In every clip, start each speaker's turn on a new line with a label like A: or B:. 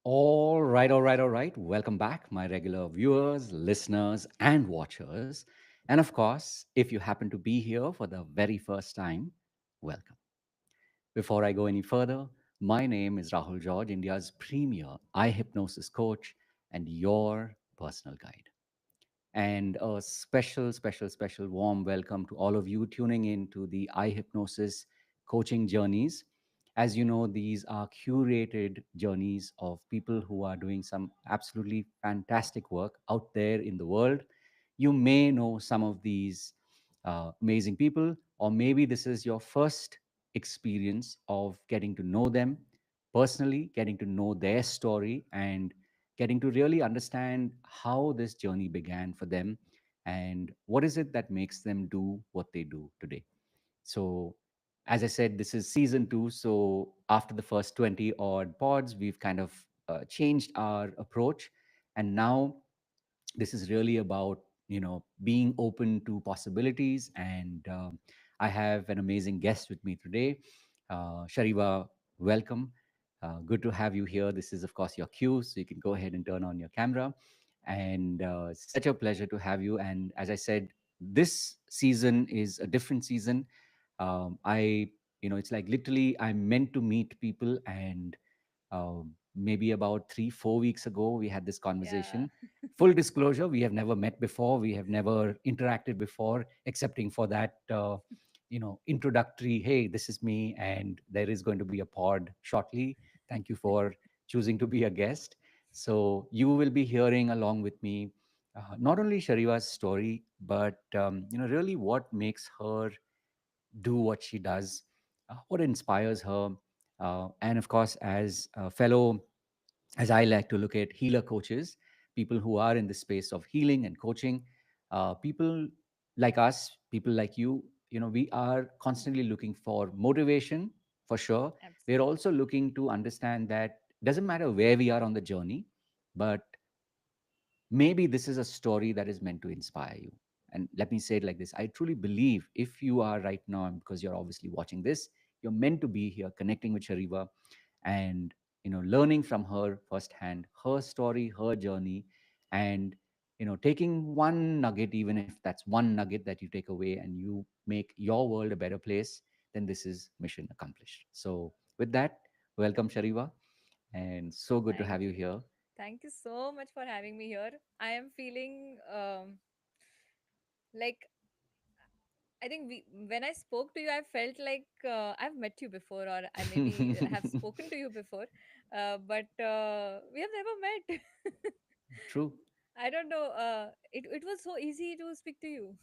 A: All right. Welcome back, my regular viewers, listeners, and watchers. And of course, if you happen to be here for the very first time, welcome. Before I go any further, my name is Rahul George, India's premier iHypnosis coach and your personal guide. And a special warm welcome to all of you tuning in to the iHypnosis coaching journeys. As you know, these are curated journeys of people who are doing some absolutely fantastic work out there in the world. You may know some of these amazing people, or maybe this is your first experience of getting to know them personally, getting to know their story, and getting to really understand how this journey began for them and what is it that makes them do what they do today. So, as I said, this is season two. So, after the first 20 odd pods, we've kind of changed our approach. And now this is really about being open to possibilities, and I have an amazing guest with me today. Shariwa, welcome. Good to have you here. This is of course your cue, so you can go ahead and turn on your camera. And such a pleasure to have you. And as I said, this season is a different season. I it's like literally I'm meant to meet people, and maybe about 3 4 weeks ago we had this
B: Yeah.
A: conversation. Full disclosure, we have never met before, we have never interacted before, excepting for that introductory, hey, this is me and there is going to be a pod shortly. Thank you for choosing to be a guest. So you will be hearing along with me not only Shariwa's story, but really what makes her do what she does, what inspires her, and of course, as a fellow, as I like to look at healer coaches, people who are in the space of healing and coaching, people like us, people like you, we are constantly looking for motivation for sure. We're
B: Absolutely.
A: also looking to understand that doesn't matter where we are on the journey, but maybe this is a story that is meant to inspire you. And let me say it like this: I truly believe if you are right now, and because you're obviously watching this, you're meant to be here connecting with Shariva and learning from her firsthand, her story, her journey, and taking one nugget, even if that's one nugget that you take away and you make your world a better place, then this is mission accomplished. So with that, welcome Shariva, and so good to have
B: Thank
A: you
B: you.
A: here.
B: Thank you so much for having me here. I am feeling like I think when I spoke to you, I felt like I've met you before, or I maybe have spoken to you before, but we have never met.
A: True.
B: I don't know. It was so easy to speak to you.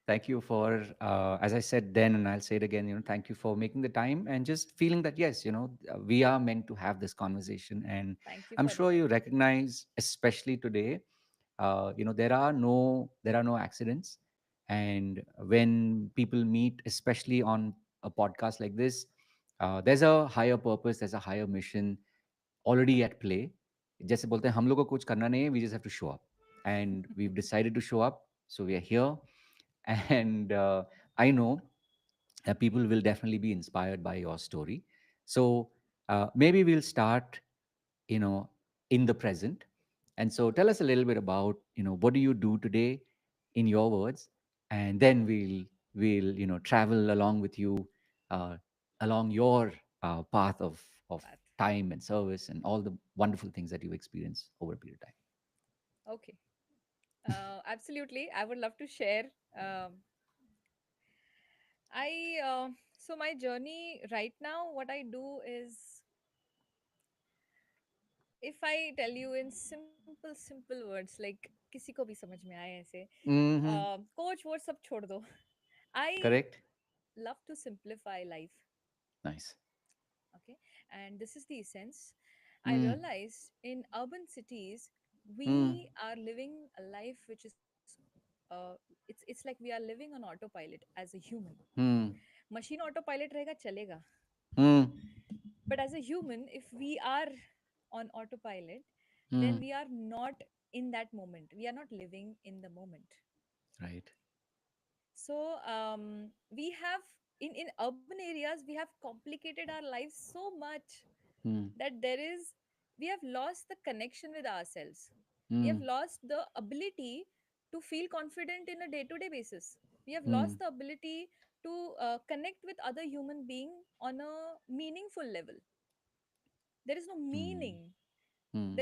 A: Thank you for, as I said then, and I'll say it again, thank you for making the time and just feeling that, yes, we are meant to have this conversation. And
B: Thank you
A: I'm
B: for
A: sure you
B: remembering.
A: recognize, especially today, there are no accidents. And when people meet, especially on a podcast like this, there's a higher purpose, there's a higher mission already at play. जैसे बोलते हैं हम लोग को कुछ करना नहीं है, we just have to show up, and we've decided to show up, so we are here. And I know people will definitely be inspired by your story. So maybe we'll start you know in the present. And so tell us a little bit about what do you do today in your words, and then we'll travel along with you uh, along your path of
B: But
A: time and service and all the wonderful things that you experience over a period of
B: okay, absolutely. I would love to share. Um, I so my journey right now, what I do is, if I tell you in simple words, like किसी को भी समझ में आए ऐसे,
A: time. Hmm.
B: coach वो सब छोड़ दो. I
A: Correct.
B: love to simplify life.
A: Nice.
B: Okay, and this is the essence. I
A: Mm.
B: realized in urban cities
A: Mm.
B: we are living a life which is it's like we are living on autopilot as a human.
A: Mm.
B: Machine autopilot रहेगा चलेगा,
A: Mm.
B: but as a human, if we are on autopilot, then
A: Mm.
B: we are not in that moment, we are not living in the moment.
A: Right.
B: So we have in urban areas we have complicated our lives so much.
A: mm,
B: that there is, we have lost the connection with ourselves. We have
A: mm,
B: lost the ability to feel confident in a day to day basis. We have
A: mm,
B: lost the ability to connect with other human being on a meaningful level. There is no
A: mm,
B: meaning,
A: mm,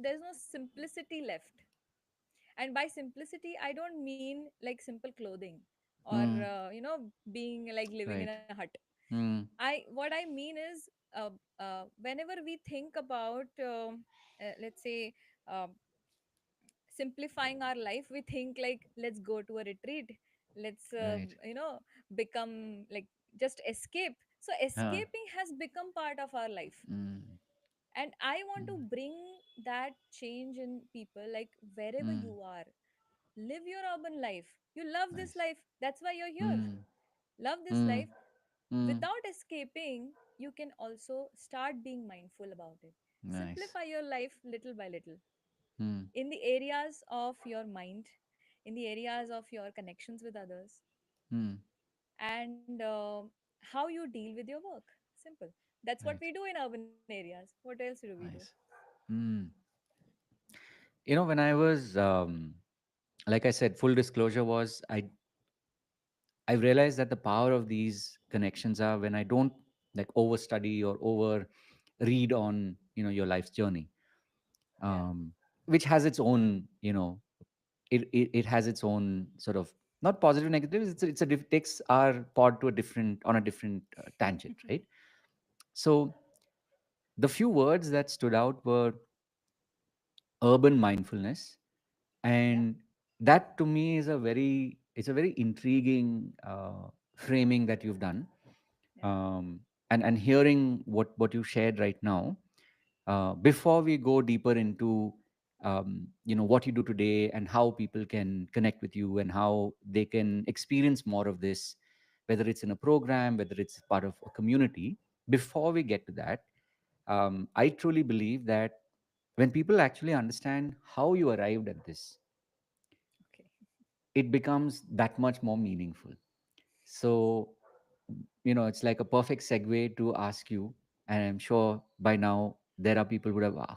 B: there is no simplicity left. And by simplicity I don't mean like simple clothing or
A: mm,
B: being like living in
A: right.
B: a hut.
A: Mm,
B: I What I mean is, whenever we think about let's say uh, simplifying our life, we think like, let's go to a retreat, let's
A: right.
B: become like, just escape. So
A: Huh.
B: escaping has become part of our life.
A: Mm,
B: And I want to
A: mm,
B: bring that change in people, like wherever
A: mm,
B: you are, live your urban life. You love this
A: nice.
B: life, that's why you're here.
A: Mm,
B: Love this
A: mm,
B: life.
A: mm,
B: Without escaping, you can also start being mindful about it.
A: nice.
B: Simplify your life little by little,
A: Mm,
B: in the areas of your mind, in the areas of your connections with others,
A: mm,
B: and how you deal with your work. Simple. That's what
A: right.
B: we do in urban areas. What else do we do?
A: Nice. Mm. When I was, like I said, full disclosure was I realized that the power of these connections are when I don't like overstudy or over read on, your life's journey,
B: Yeah.
A: which has its own, it has its own sort of not positive negatives. Takes our pod to on a different tangent, right? So the few words that stood out were urban mindfulness,
B: Yeah.
A: and that to me is it's a very intriguing framing that you've done.
B: Yeah.
A: And hearing what you shared right now, before we go deeper into what you do today and how people can connect with you and how they can experience more of this, whether it's in a program, whether it's part of a community. Before we get to that, I truly believe that when people actually understand how you arrived at this,
B: Okay.
A: it becomes that much more meaningful. So, it's like a perfect segue to ask you, and I'm sure by now there are people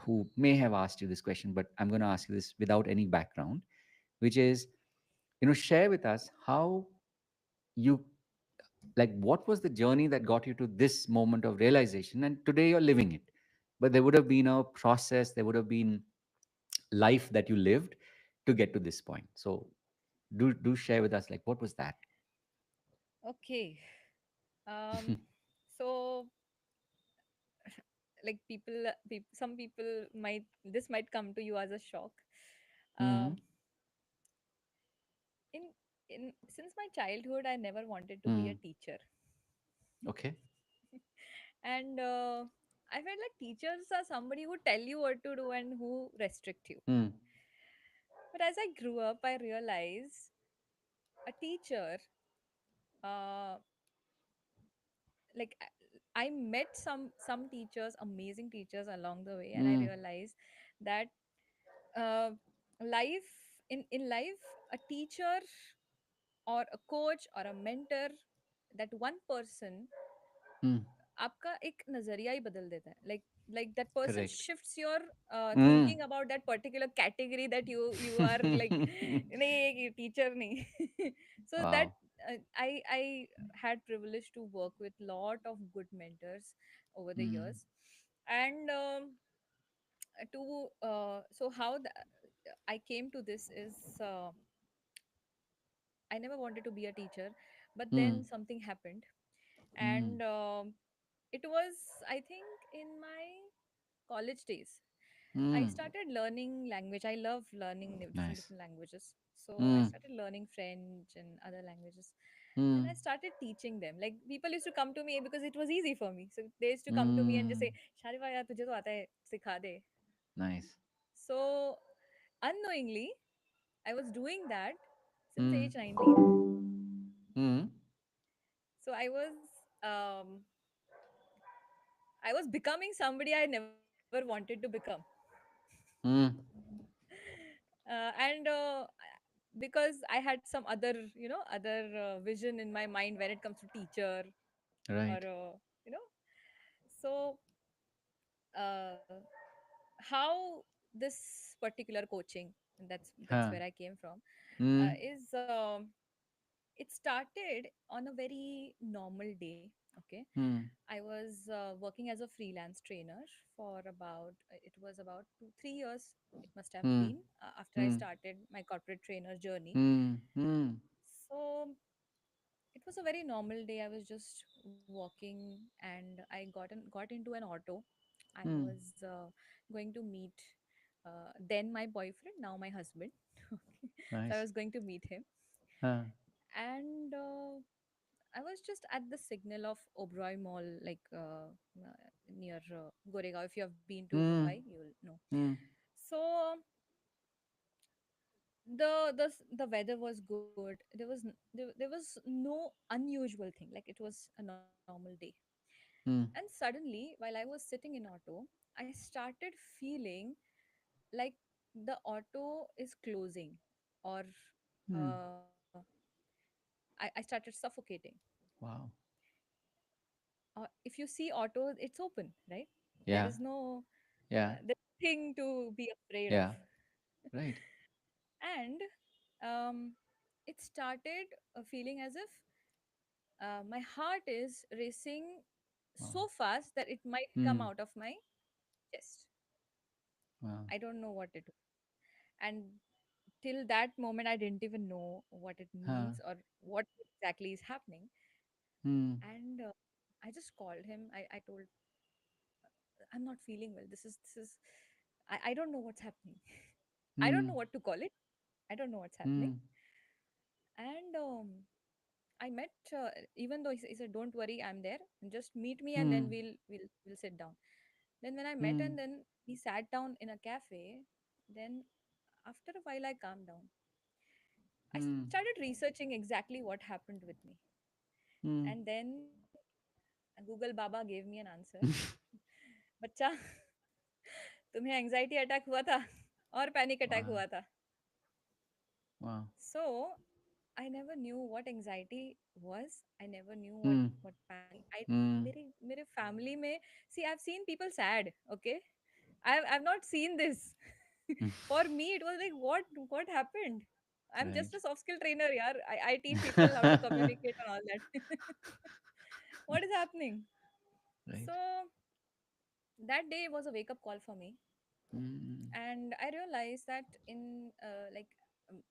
A: who may have asked you this question, but I'm going to ask you this without any background, which is, share with us how you like what was the journey that got you to this moment of realization, and today you're living it. But there would have been a process, there would have been life that you lived to get to this point. So do share with us, like, what was that?
B: Okay. Um, so like some people might, this might come to you as a shock.
A: Hmm.
B: Um, in in since my childhood, I never wanted to be a
A: Hmm.
B: teacher,
A: Okay.
B: and I felt like teachers are somebody who tell you what to do and who restrict you.
A: Hmm.
B: But as I grew up, I realized a teacher, uh, like I met some teachers, amazing teachers along the way, and I
A: Hmm.
B: realized that uh, life, in life, a teacher or a coach or a mentor, that one person
A: Hmm.
B: आपका एक नजरिया ही बदल देता है, like that person
A: Correct.
B: shifts your
A: Hmm.
B: thinking about that particular category that you are like, नहीं ये teacher नहीं. So that
A: Wow.
B: I had privilege to work with lot of good mentors over the
A: Hmm.
B: years. And to so how I came to this is, I never wanted to be a teacher, but
A: Hmm.
B: then something happened.
A: Hmm.
B: And it was, I think, in my college days. I
A: Hmm.
B: started learning language. I love learning different
A: Nice.
B: different languages. So I
A: Hmm.
B: started learning French and other languages. Then
A: Hmm.
B: I started teaching them. Like people used to come to me because it was easy for me. So they used to come to me and just
A: Hmm.
B: say, "Shariwa, yaar, tujhe to aata hai, sikha de."
A: Nice.
B: So unknowingly, I was doing that since
A: Hmm.
B: age 19.
A: Hmm.
B: So um, I was becoming somebody I never wanted to become.
A: Hmm.
B: And because I had some other, other vision in my mind when it comes to teacher, or
A: Right.
B: you know so uh, how this particular coaching, that's
A: Huh.
B: where I came from,
A: Mm.
B: is it started on a very normal day. Okay,
A: Mm.
B: I was working as a freelance trainer for about, it was about 2 3 years, it must have
A: Mm.
B: been, after I
A: Mm.
B: started my corporate trainer journey.
A: Mm. Mm.
B: So it was a very normal day. I was just walking and I got into an auto. I
A: Mm.
B: was going to meet then my boyfriend, now my husband. Okay. So I
A: Nice.
B: was going to meet him,
A: Huh.
B: and I was just at the signal of Oberoi Mall, like near Goregaon. If you have been to Mumbai,
A: Mm.
B: you'll know.
A: Mm.
B: So the weather was good. There was no unusual thing. Like, it was a normal day. And
A: Mm.
B: suddenly, while I was sitting in auto, I started feeling like the auto is closing, or
A: Mm.
B: I started suffocating.
A: Wow.
B: If you see auto, it's open, right? There
A: Yeah.
B: is no
A: Yeah.
B: there's nothing to be afraid of.
A: Yeah. Right.
B: And it started feeling as if my heart is racing
A: Wow.
B: so fast that it might come
A: Mm.
B: out of my chest.
A: Wow.
B: I don't know what it was. And till that moment, I didn't even know what it
A: Huh.
B: means or what exactly is happening.
A: Mm.
B: And I just called him. I told, I'm not feeling well. I don't know what's happening. I don't
A: Mm.
B: know what to call it. I don't know what's happening.
A: Mm.
B: And I met, even though he said, "Don't worry, I'm there. Just meet me, and then
A: Mm.
B: we'll sit down." Then when I met,
A: Mm.
B: and then we sat down in a cafe. Then after a while, I calmed down. I
A: Mm.
B: started researching exactly what happened with me,
A: Mm.
B: and then Google Baba gave me an answer. बच्चा, तुम्हें anxiety attack हुआ था और panic attack
A: Wow.
B: हुआ था.
A: Wow.
B: So I never knew what anxiety was. I never knew
A: Mm.
B: what panic. I
A: Mm.
B: मेरे family में, see, I've seen people sad. Okay, I've not seen this. For me, it was like, what happened? I'm
A: Right.
B: just a soft skill trainer, yaar. I teach people how to communicate and all that. What is happening?
A: Right.
B: So that day was a wake up call for me,
A: Mm.
B: and I realized that in um,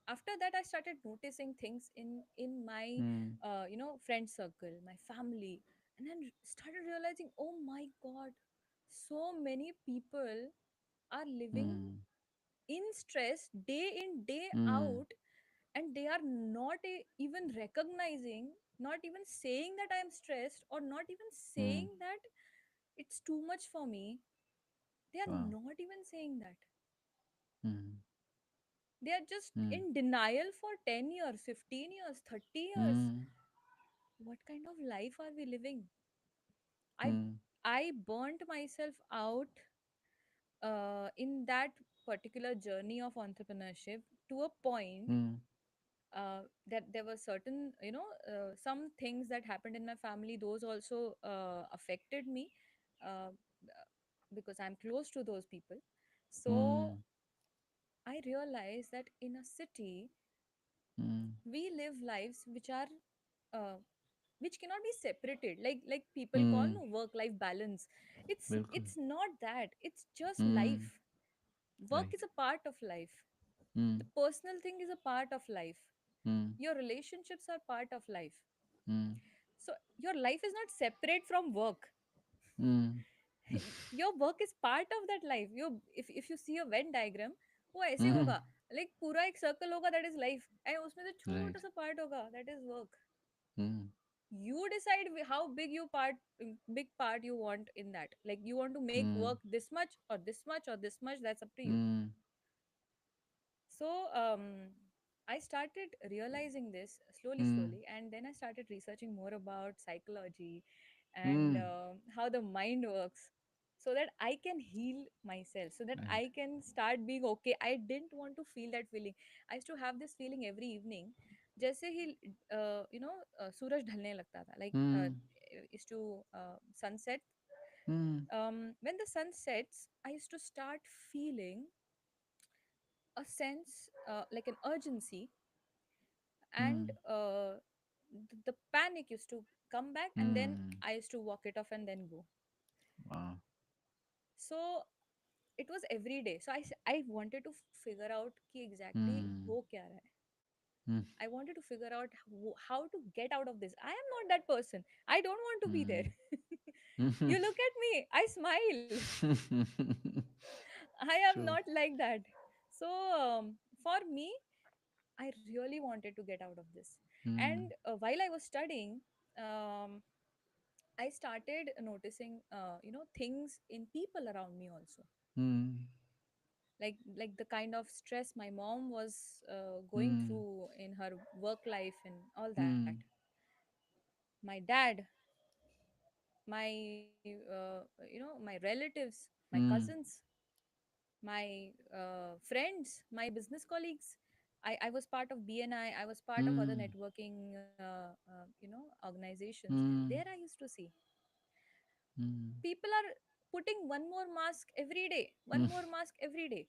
B: after that, I started noticing things in my
A: Mm.
B: friend circle, my family, and then started realizing, oh my god, so many people are living
A: Mm.
B: in stress day in day
A: Mm.
B: out, and they are not even recognizing, not even saying that I am stressed, or not even
A: Mm.
B: saying that it's too much for me. They are
A: Wow.
B: not even saying that.
A: Mm.
B: They are just
A: Mm.
B: in denial for 10 years, 15 years, 30 years.
A: Mm.
B: What kind of life are we living? I
A: Mm.
B: I burnt myself out in that particular journey of entrepreneurship, to a point
A: Mm.
B: that there were certain, some things that happened in my family. Those also affected me, because I'm close to those people. So
A: Mm.
B: I realized that in a city,
A: Mm.
B: we live lives which are uh, which cannot be separated, like people call,
A: Mm.
B: no, work life balance. it's
A: बिल्कुल.
B: it's not that. It's just
A: Mm.
B: life. Work
A: Right.
B: is a part of life.
A: Mm.
B: The personal thing is a part of life.
A: Mm.
B: Your relationships are part of life.
A: Mm.
B: So your life is not separate from work.
A: Mm.
B: Your work is part of that life. You, if you see a Venn diagram, वो ऐसे
A: Mhm.
B: होगा. Like पूरा एक circle होगा, that is life, and उसमें से
A: Right.
B: छोटा सा part होगा, that is work.
A: Mm.
B: You decide how big you part, big part you want in that. Like, you want to make
A: Mm.
B: work this much or this much or this much, that's up to you.
A: Mm.
B: So I started realizing this slowly,
A: Mm.
B: slowly, and then I started researching more about psychology and
A: Mm.
B: how the mind works, so that I can heal myself, so that
A: Right.
B: I can start being okay. I didn't want to feel that feeling. I used to have this feeling every evening. जैसे ही सूरज ढलने लगता था, like
A: Mm.
B: is to sunset,
A: mm,
B: When the sun sets, I used to start feeling a sense, like an urgency, and
A: mm,
B: the panic used to come back, and then
A: mm.
B: I used to walk it off and then go.
A: Wow.
B: So it was every day. So I wanted to figure out कि exactly हो
A: Mm,
B: क्या रहा है.
A: mm,
B: I wanted to figure out how to get out of this. I am not that person. I don't want to be there.
A: mm. Mhm.
B: You look at me, I smile. I am not
A: True.
B: like that. So, for me, I really wanted to get out of this.
A: Mm,
B: And while I was studying, um, I started noticing, things in people around me also.
A: mm,
B: Like the kind of stress my mom was going
A: mm,
B: through in her work life and all that.
A: mm,
B: My dad, my relatives, my
A: mm,
B: cousins, my friends, my business colleagues. I was part of BNI. I was part of other
A: mm,
B: networking, organizations. There
A: mm,
B: I used to see
A: mm,
B: people are putting one more mask every day, one
A: mm,
B: more mask every day,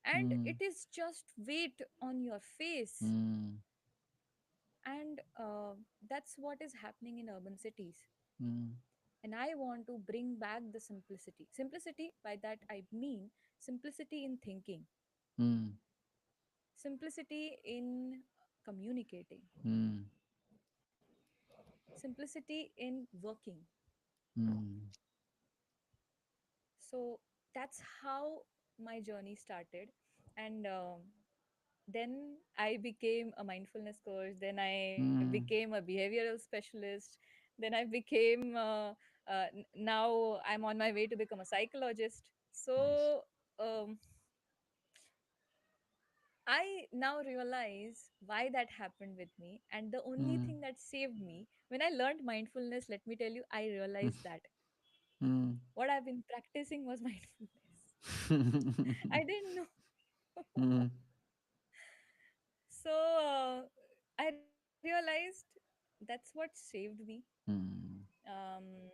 B: and
A: mm,
B: it is just weight on your face.
A: mm,
B: And that's what is happening in urban cities.
A: mm,
B: And I want to bring back the simplicity. By that I mean simplicity in thinking,
A: mm,
B: simplicity in communicating,
A: mm,
B: simplicity in working.
A: mm,
B: So that's how my journey started. And then I became a mindfulness coach, then I became
A: mm.
B: a behavioral specialist, then I became now I'm on my way to become a psychologist.
A: Nice.
B: So um, I now realize why that happened with me. And the only
A: Mm,
B: thing that saved me, when I learned mindfulness, let me tell you, I realized that
A: mm,
B: what I've been practicing was mindfulness. I didn't know.
A: mm,
B: So I realized that's what saved me.
A: mm,
B: Um,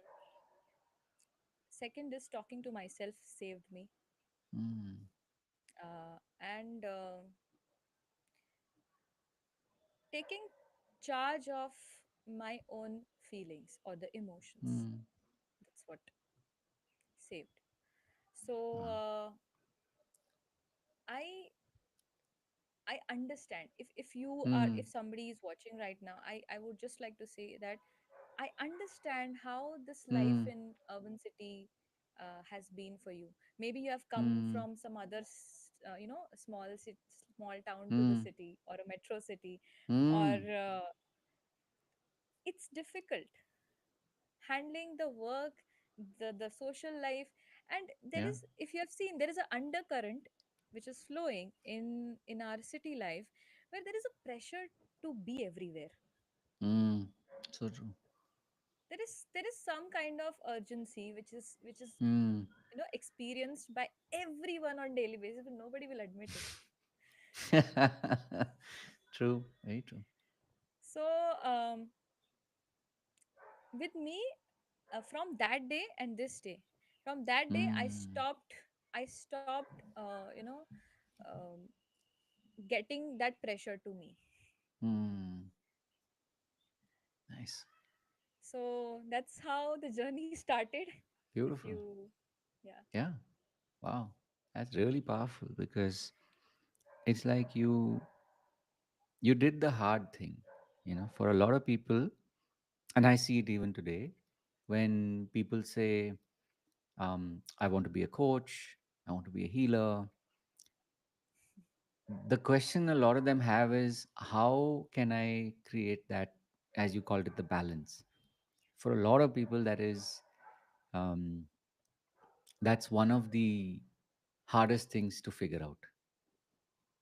B: Second is talking to myself saved me.
A: mm,
B: And taking charge of my own feelings or the emotions.
A: mm.
B: That's what saved. So
A: Wow.
B: I I understand if you are
A: Mm,
B: if somebody is watching right now, I would just like to say that I understand how this life
A: mm,
B: in urban city has been for you. Maybe you have come
A: mm,
B: from some other, small town to the
A: mm,
B: city or a metro city, or
A: mm.
B: it's difficult handling the work, the social life, and there
A: Yeah.
B: is, if you have seen, there is an undercurrent which is flowing in our city life, where there is a pressure to be everywhere.
A: Mm. So true.
B: There is some kind of urgency which is
A: Mm.
B: experienced by everyone on daily basis, but nobody will admit it.
A: True. Very true.
B: So with me, from that day and this day, from that day i
A: Mm.
B: stopped i stopped um, getting that pressure to me.
A: Mm. Nice.
B: So that's how the journey started. If
A: Beautiful.
B: you, yeah.
A: Yeah. Wow. That's really powerful because it's like you did the hard thing. For a lot of people, and I see it even today, when people say, I want to be a coach, I want to be a healer. The question a lot of them have is, how can I create that, as you called it, the balance? For a lot of people, um, that's one of the hardest things to figure out.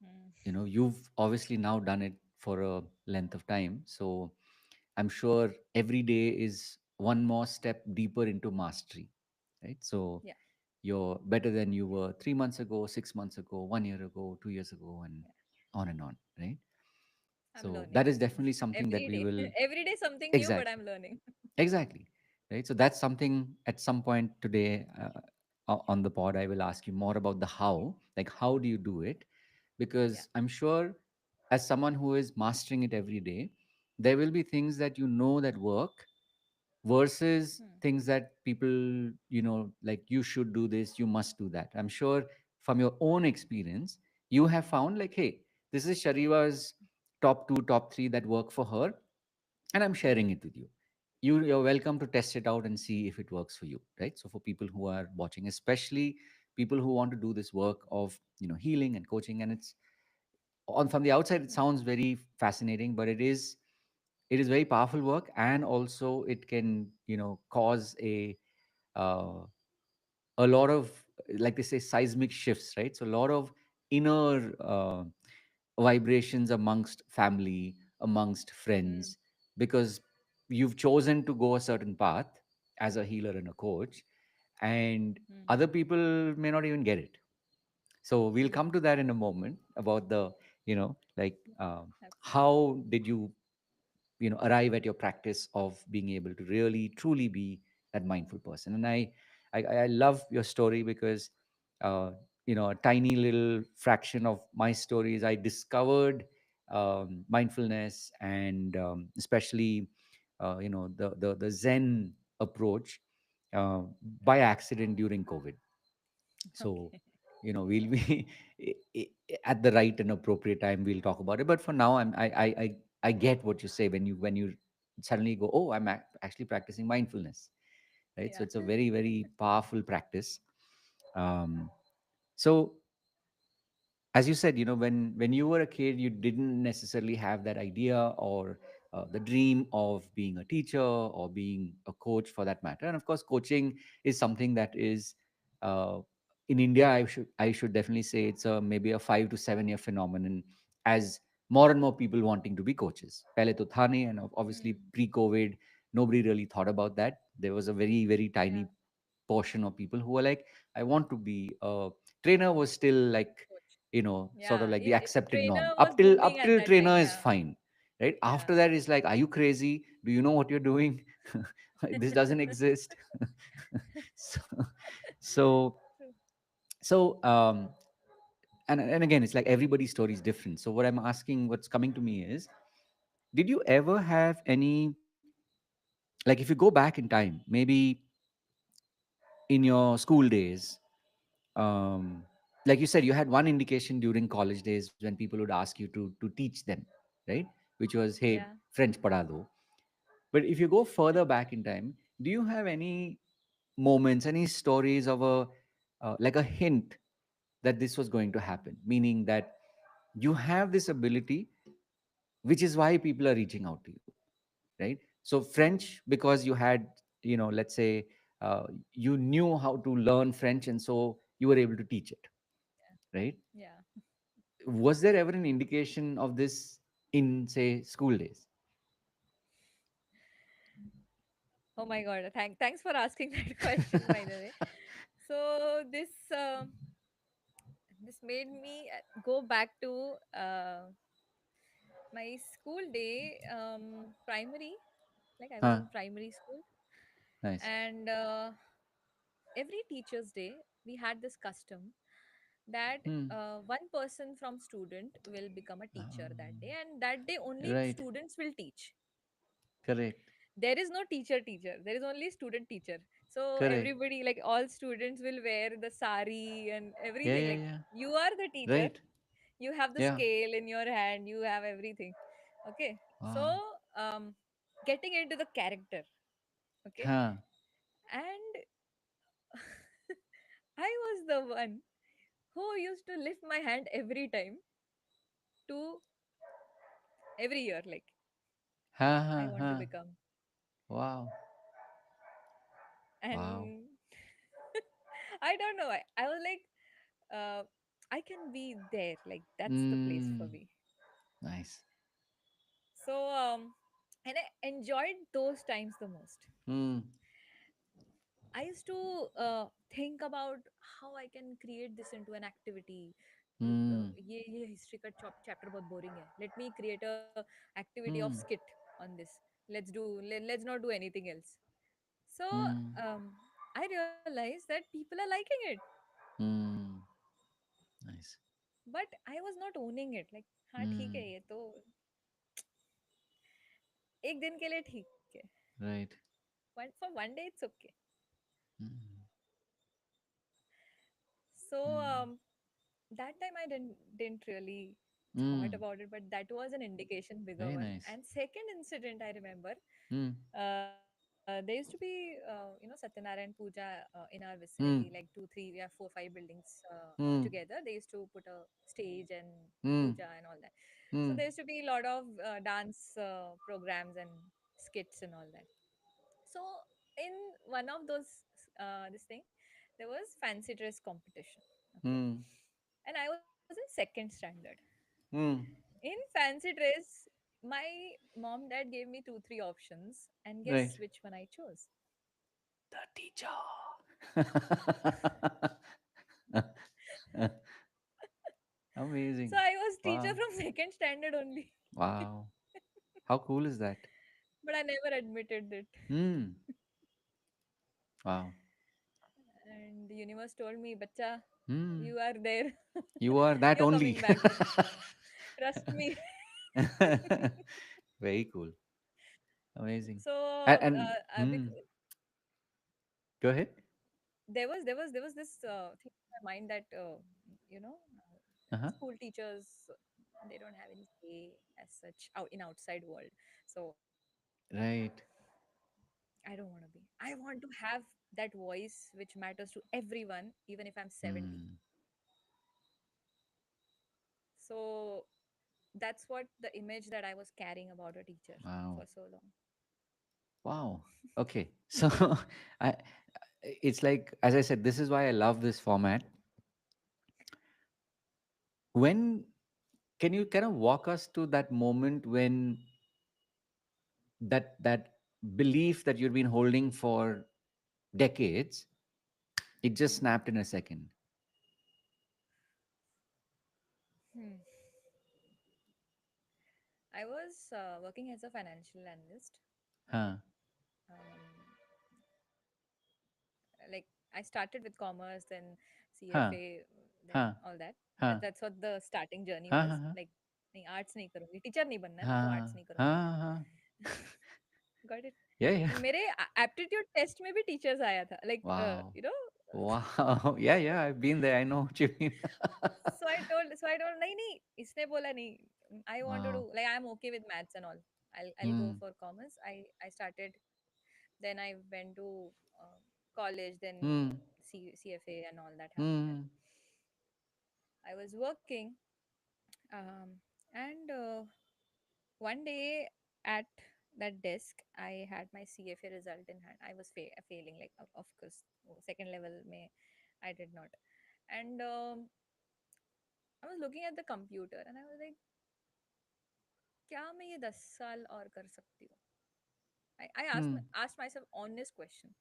B: Mm.
A: You've obviously now done it for a length of time, so I'm sure every day is one more step deeper into mastery, right? So
B: Yeah,
A: you're better than you were 3 months ago, 6 months ago, 1 year ago, 2 years ago, and on, right?
B: I'm
A: So
B: learning
A: that is definitely something that
B: every
A: we
B: day.
A: will
B: Every day something new, but
A: exactly,
B: I'm learning.
A: exactly. right? So that's something at some point today on the pod, I will ask you more about the how, like how do you do it?
B: Yeah.
A: Because I'm sure as someone who is mastering it every day, there will be things that you know that work versus
B: Hmm.
A: things that people, like you should do this, you must do that. I'm sure from your own experience, you have found like, hey, this is Shariwa's top two, top three that work for her, and I'm
B: Hmm.
A: sharing it with you. You're welcome to test it out and see if it works for you, right? So for people who are watching, especially people who want to do this work of healing and coaching, and it's on from the outside it
B: Hmm.
A: sounds very fascinating, but it is very powerful work, and also it can cause uh, a lot of, like they say, seismic shifts, right? So a lot of inner vibrations amongst family, amongst
B: Hmm.
A: friends, because you've chosen to go a certain path as a healer and a coach, and
B: Hmm.
A: other people may not even get it. So we'll
B: Hmm.
A: come to that in a moment about the like
B: Absolutely.
A: how did you arrive at your practice of being able to really truly be that mindful person. And I love your story because uh, a tiny little fraction of my story is I discovered mindfulness, and especially the Zen approach uh, by accident during COVID. So
B: Okay.
A: we'll be at the right and appropriate time we'll talk about it, but for now I get what you say when you suddenly go, oh, I'm actually practicing mindfulness, right? So
B: Yeah.
A: it's a very, very powerful practice. Um, so as you said, when you were a kid, you didn't necessarily have that idea or the dream of being a teacher or being a coach for that matter. And of course, coaching is something that is uh, in India. I should definitely say it's a maybe a 5 to 7 year phenomenon, as more and more people wanting to be coaches. Pehle to tha nahi, and obviously
B: Hmm.
A: pre-COVID, nobody really thought about that. There was a very, very tiny
B: Yeah.
A: portion of people who were like, I want to be a trainer. Was still like
B: Coach.
A: sort of
B: Yeah.
A: like the accepted
B: Trainer
A: norm.
B: was
A: up till
B: booming
A: up
B: at
A: till
B: that time.
A: trainer is
B: Yeah.
A: fine, right?
B: Yeah.
A: After that is like, are you crazy? Do you know what you're doing? This doesn't exist. so so
B: True.
A: so and again, it's like everybody's story is different. So what I'm asking, what's coming to me is, did you ever have any, like if you go back in time, maybe in your school days, um, like you said, you had one indication during college days when people would ask you to teach them, right? Which was, hey,
B: Yeah.
A: French pada do. But if you go further back in time, do you have any moments, any stories of a like a hint that this was going to happen? Meaning that you have this ability, which is why people are reaching out to you, right? So French, because you had, let's say, uh, you knew how to learn French, and so you were able to teach it, right?
B: Yeah.
A: Was there ever an indication of this in, say, school days?
B: Oh my God. Thanks for asking that question, by the way. So this made me go back to my school day, primary. Like I was
A: Huh?
B: in primary school,
A: Nice.
B: and every teacher's day we had this custom that
A: Hmm.
B: one person from student will become a teacher that day, and that day only
A: Right.
B: students will teach.
A: Correct.
B: There is no teacher, there is only student teacher. So
A: Correct.
B: everybody, like all students, will wear the sari and
A: Yeah,
B: everything.
A: yeah,
B: Like
A: yeah.
B: you are the teacher,
A: Right.
B: you have the
A: Yeah.
B: scale in your hand, you have everything. Okay. So
A: Wow.
B: um getting into the character. Okay.
A: Huh.
B: And I was the one who used to lift my hand every time to every year, like
A: Huh,
B: I
A: huh,
B: want to
A: huh.
B: become.
A: Wow. Wow.
B: And I don't know, I was like, uh, I can be there, like that's the place for
A: Mm.
B: me.
A: Nice.
B: So and I enjoyed those times the most.
A: Hmm.
B: I used to think about how I can create this into an activity.
A: Hmm.
B: ये history का chapter बहुत boring है. Let me create a activity of
A: Hmm.
B: skit on this. Let's not do anything else. So
A: Hmm.
B: um, I realized that people are liking it,
A: Hmm. Nice.
B: but I was not owning it. Like, हाँ ठीक
A: Hmm.
B: है ये तो एक दिन के लिए ठीक है,
A: Right.
B: for one day it's okay.
A: Hmm.
B: So
A: Hmm.
B: that time I didn't really thought
A: Hmm.
B: about it, but that was an indication, bigger
A: Very
B: one.
A: nice.
B: And second incident I remember,
A: Hmm.
B: there used to be Satyanarayan Puja in our vicinity, like
A: Hmm.
B: two, three, yeah, four, five buildings
A: Hmm.
B: together. They used to put a stage and
A: Hmm.
B: puja and all that. So
A: Hmm.
B: there used to be a lot of dance programs and skits and all that. So in one of those this thing, there was fancy dress competition. Okay,
A: Hmm.
B: and I was in second standard.
A: Hmm.
B: In fancy dress, my mom dad gave me two three options, and guess
A: Right.
B: which one I chose.
A: The teacher.
B: So
A: Amazing.
B: I was teacher
A: Wow.
B: from second standard only,
A: Wow. How cool is that?
B: but I never admitted it.
A: Hmm. Wow.
B: And the universe told me, "Bacha,
A: Hmm.
B: you are there.
A: You are that
B: You're
A: only.
B: coming back. Trust me."
A: Very cool. Amazing.
B: So
A: Hmm. Go ahead.
B: there was this thing in my mind that you know
A: Uh-huh.
B: school teachers, they don't have any say as such out in outside world. So
A: Right.
B: I don't want to be. I want to have that voice which matters to everyone, even if I'm 70.
A: Hmm.
B: So that's what the image that I was carrying about a teacher
A: Wow.
B: for so long.
A: Wow. Okay. So I it's like, as I said, this is why I love this format. When can you kind of walk us to that moment when that belief that you've been holding for decades, it just snapped in a second?
B: Hmm. I was working as a financial analyst.
A: Huh.
B: Okay. Like I started with commerce, then CFA,
A: Huh.
B: then all
A: Huh.
B: that. That's
A: Huh.
B: what the starting journey was.
A: Huh. Huh.
B: Like नहीं arts नहीं करूंगी, teacher नहीं बनना है ना, तो
A: Huh.
B: Arts नहीं करूंगी.
A: Huh. Huh.
B: Got it.
A: Yeah. Yeah.
B: मेरे एप्टीट्यूड टेस्ट में भी टीचर्स आया था, like
A: Wow.
B: You know.
A: Wow. Yeah. Yeah. I've been there. I know what you mean.
B: So I told नहीं नहीं इसने बोला नहीं, I want to do,
A: Wow.
B: like I'm okay with maths and all. I'll go
A: Hmm.
B: for commerce. I started, then I went to college, then
A: Hmm.
B: CFA and all that happened,
A: Hmm.
B: and I was working, and one day at that desk I had my CFA result in hand. I was failing, like of course second level may I did not. And I was looking at the computer and I was like, क्या मैं ये 10 साल और कर सकती हूँ? I asked,
A: Hmm.
B: asked myself honest question,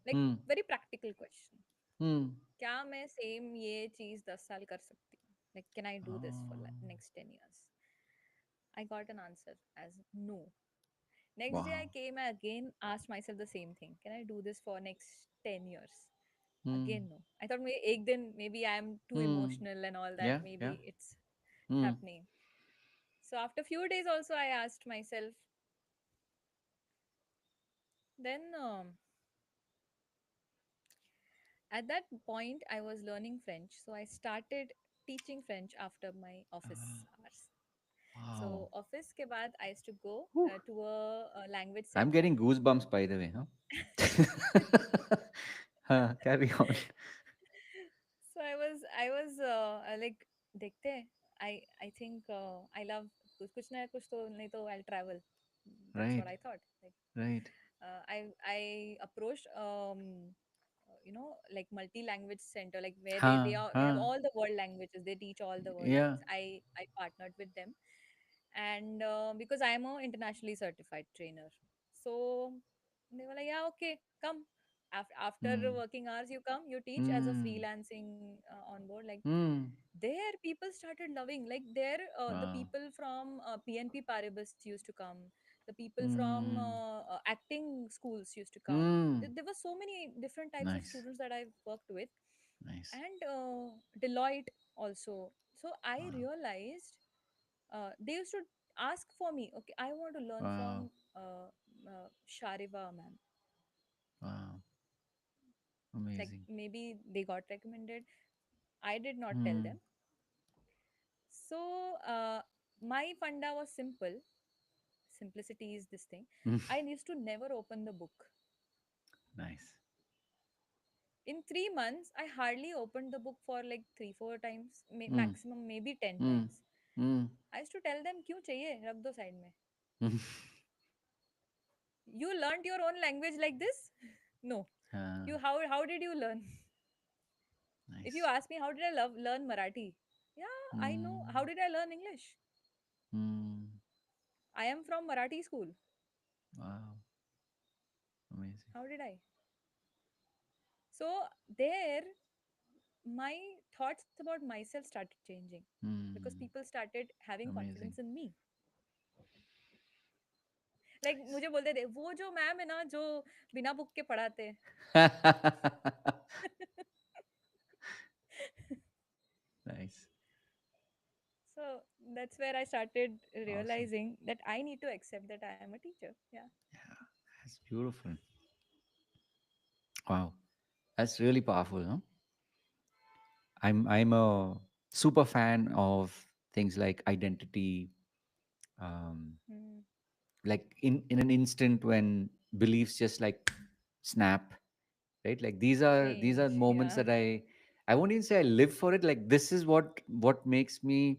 B: like
A: Hmm.
B: very practical question.
A: Hmm.
B: क्या मैं सेम ये चीज 10 साल कर सकती हूँ? Like can I do this for
A: Oh.
B: like next 10 years? I got an answer as no. Next day I
A: Wow.
B: came, I again asked myself the same thing. Can I do this for next 10 years?
A: Hmm.
B: Again no. I thought maybe ek din, maybe I am too
A: Hmm.
B: emotional and all that.
A: Yeah. Yeah.
B: Maybe it's
A: Hmm.
B: happening. So after few days also I asked myself. Then at that point I was learning French. So I started teaching French after my office
A: Ah,
B: hours.
A: wow.
B: So office ke baad I used to go
A: Whew.
B: to a language
A: I'm
B: center.
A: getting goosebumps, by the way, huh? Huh, carry on.
B: So I was like देखते हैं. I think I love कुछ ना कुछ तो नहीं तो I'll travel. That's what
A: Right.
B: I thought. Like
A: Right.
B: I approached like multi language center, like where
A: Huh.
B: they have
A: Huh.
B: all the world languages. They teach all the world
A: Yeah.
B: languages. I partnered with them, and because I am a internationally certified trainer, so they were like, yeah, okay, come. After
A: Hmm.
B: working hours, you come, you teach as a
A: Hmm.
B: freelancing on board. Like
A: Hmm.
B: there, people started loving. Like there, the
A: Wow.
B: people from PNP Paribas used to come. The people from
A: Mm.
B: acting schools used to come.
A: Mm.
B: There were so many different types of
A: Nice.
B: students that I've worked with,
A: Nice.
B: and Deloitte also. So I
A: Wow.
B: realized they used to ask for me. Okay, I want to learn
A: Wow.
B: from Shariwa ma'am.
A: Wow.
B: Like
A: Amazing.
B: maybe they got recommended. I did not tell
A: Mm.
B: them. So my funda was simple. Simplicity is this thing.
A: Mm.
B: I used to never open the book.
A: Nice.
B: In 3 months, I hardly opened the book for like 3 4 times,
A: Mm.
B: maximum maybe 10
A: Mm.
B: times.
A: Mm.
B: I used to tell them, क्यों चाहिए रख दो side में.
A: Mm.
B: You learned your own language like this? No.
A: uh,
B: You how did you learn? If you
A: nice.
B: ask me how did I learn Marathi? Yeah, I know. How
A: Mm.
B: did I learn English?
A: Mm.
B: I am from Marathi school.
A: Wow. Amazing.
B: How did I? So there my thoughts about myself started changing because
A: Mm.
B: people started having confidence
A: Amazing.
B: in me. Like
A: Nice.
B: मुझे बोलते थे वो जो ma'am है ना जो बिना book के पढ़ाते हैं.
A: Nice.
B: So that's where I started
A: Awesome.
B: realizing that I need to accept that I am a teacher. Yeah.
A: Yeah, that's beautiful. Wow, that's really powerful. No? I'm a super fan of things like identity. Um,
B: Mm.
A: like in an instant when beliefs just like snap, right? Like these are
B: Change.
A: moments
B: Yeah.
A: that I won't even say I live for it. Like this is what makes me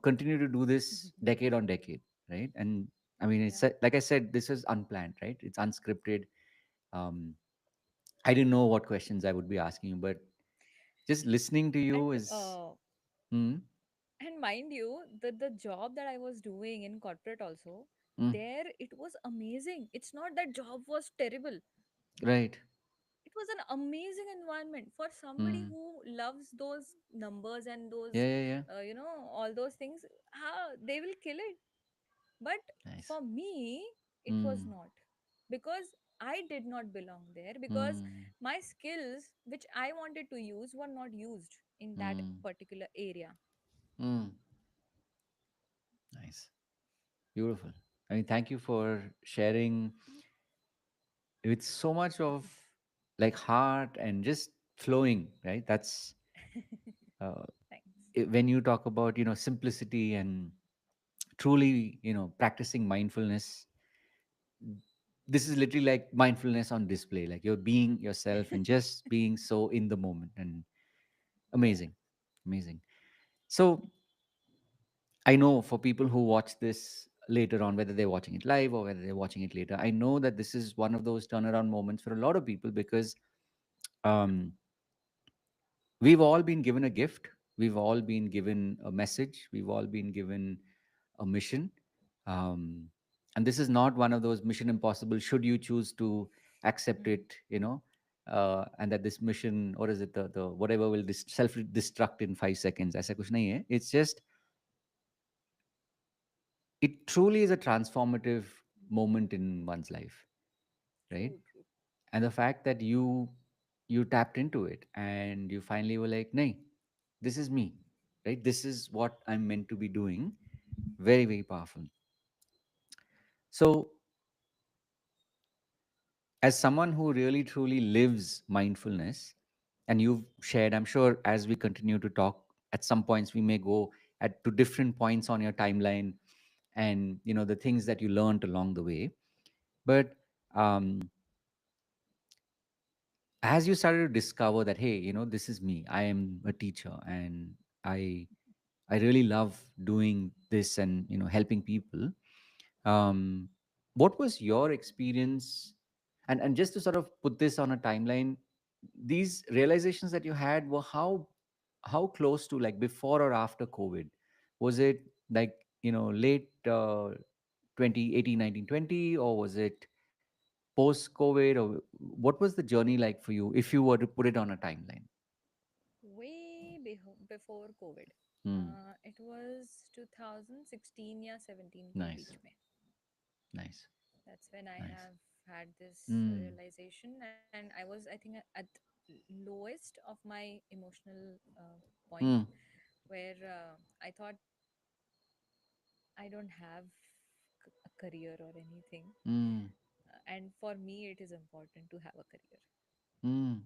A: continue to do this decade on decade, right? And I mean,
B: Yeah.
A: it's like I said, this is unplanned, right? It's unscripted. um I didn't know what questions I would be asking you, but just listening to you
B: And
A: is. Hmm.
B: and mind you, the job that I was doing in corporate also,
A: Mm,
B: there it was amazing. It's not that job was terrible.
A: right.
B: It was an amazing environment for somebody
A: Mm,
B: who loves those numbers and
A: yeah,
B: those
A: yeah, yeah.
B: all those things. How they will kill it. But
A: Nice.
B: for me it was
A: Mm,
B: not, because I did not belong there, because
A: mm,
B: my skills which I wanted to use were not used in that
A: mm,
B: particular area.
A: mm. Nice. Beautiful. I mean, thank you for sharing with so much of like heart and just flowing, right? That's uh,
B: Thanks.
A: when you talk about simplicity and truly practicing mindfulness. This is literally like mindfulness on display. Like you're being yourself and just being so in the moment and
B: Yeah.
A: amazing, amazing. So I know for people who watch this later on, whether they're watching it live or whether they're watching it later, I know that this is one of those turnaround moments for a lot of people because um, we've all been given a gift. We've all been given a message. We've all been given a mission. Um, and this is not one of those mission impossible, should you choose to accept
B: Mm.
A: it, and that this mission, or is it the whatever will self destruct in 5 seconds. ऐसा कुछ नहीं है. It's just, it truly is a transformative moment in one's life, right?
B: True, true.
A: And the fact that you tapped into it and you finally were like, nay, this is me, right? This is what I'm meant to be doing. Very, very powerful. So as someone who really truly lives mindfulness, and you've shared, I'm sure as we continue to talk, at some points we may go at to different points on your timeline, and the things that you learned along the way. But um, as you started to discover that, hey, this is me, I am a teacher, and I really love doing this and helping people. um what was your experience? And just to sort of put this on a timeline, these realizations that you had were how close to, like, before or after COVID? Was it like late 2018, 1920, or was it post COVID, or what was the journey like for you if you were to put it on a timeline?
B: Way before COVID.
A: Hmm.
B: It was 2016 या 17 के
A: Nice.
B: बीच में.
A: Nice.
B: That's when I
A: Nice.
B: have had this
A: Mm.
B: realization, and I was, I think, at lowest of my emotional point,
A: Mm.
B: where I thought I don't have a career or anything,
A: Mm.
B: and for me, it is important to have a career.
A: Mm.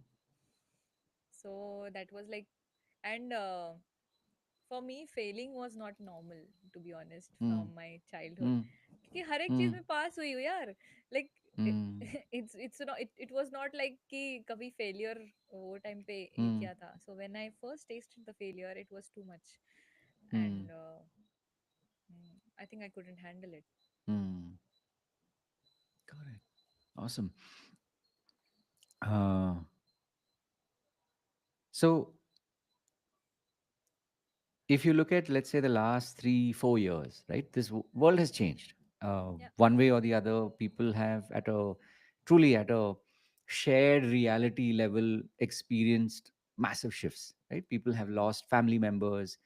B: So that was like, and for me, failing was not normal, to be honest,
A: Mm.
B: from my childhood.
A: Mm.
B: क्योंकि हर एक चीज
A: Mm.
B: में पास हुई हूँ यार, like
A: Mm.
B: it's not, it was not like कि कभी failure वो time पे ये
A: Mm.
B: किया था. So when I first tasted the failure, it was too much,
A: Mm.
B: and I think I couldn't handle it.
A: Mm. Correct. Awesome. Uh, so if you look at, let's say, the last 3 4 years, right, this world has changed,
B: Yeah.
A: one way or the other. People have, at a truly at a shared reality level, experienced massive shifts, right? People have lost family members,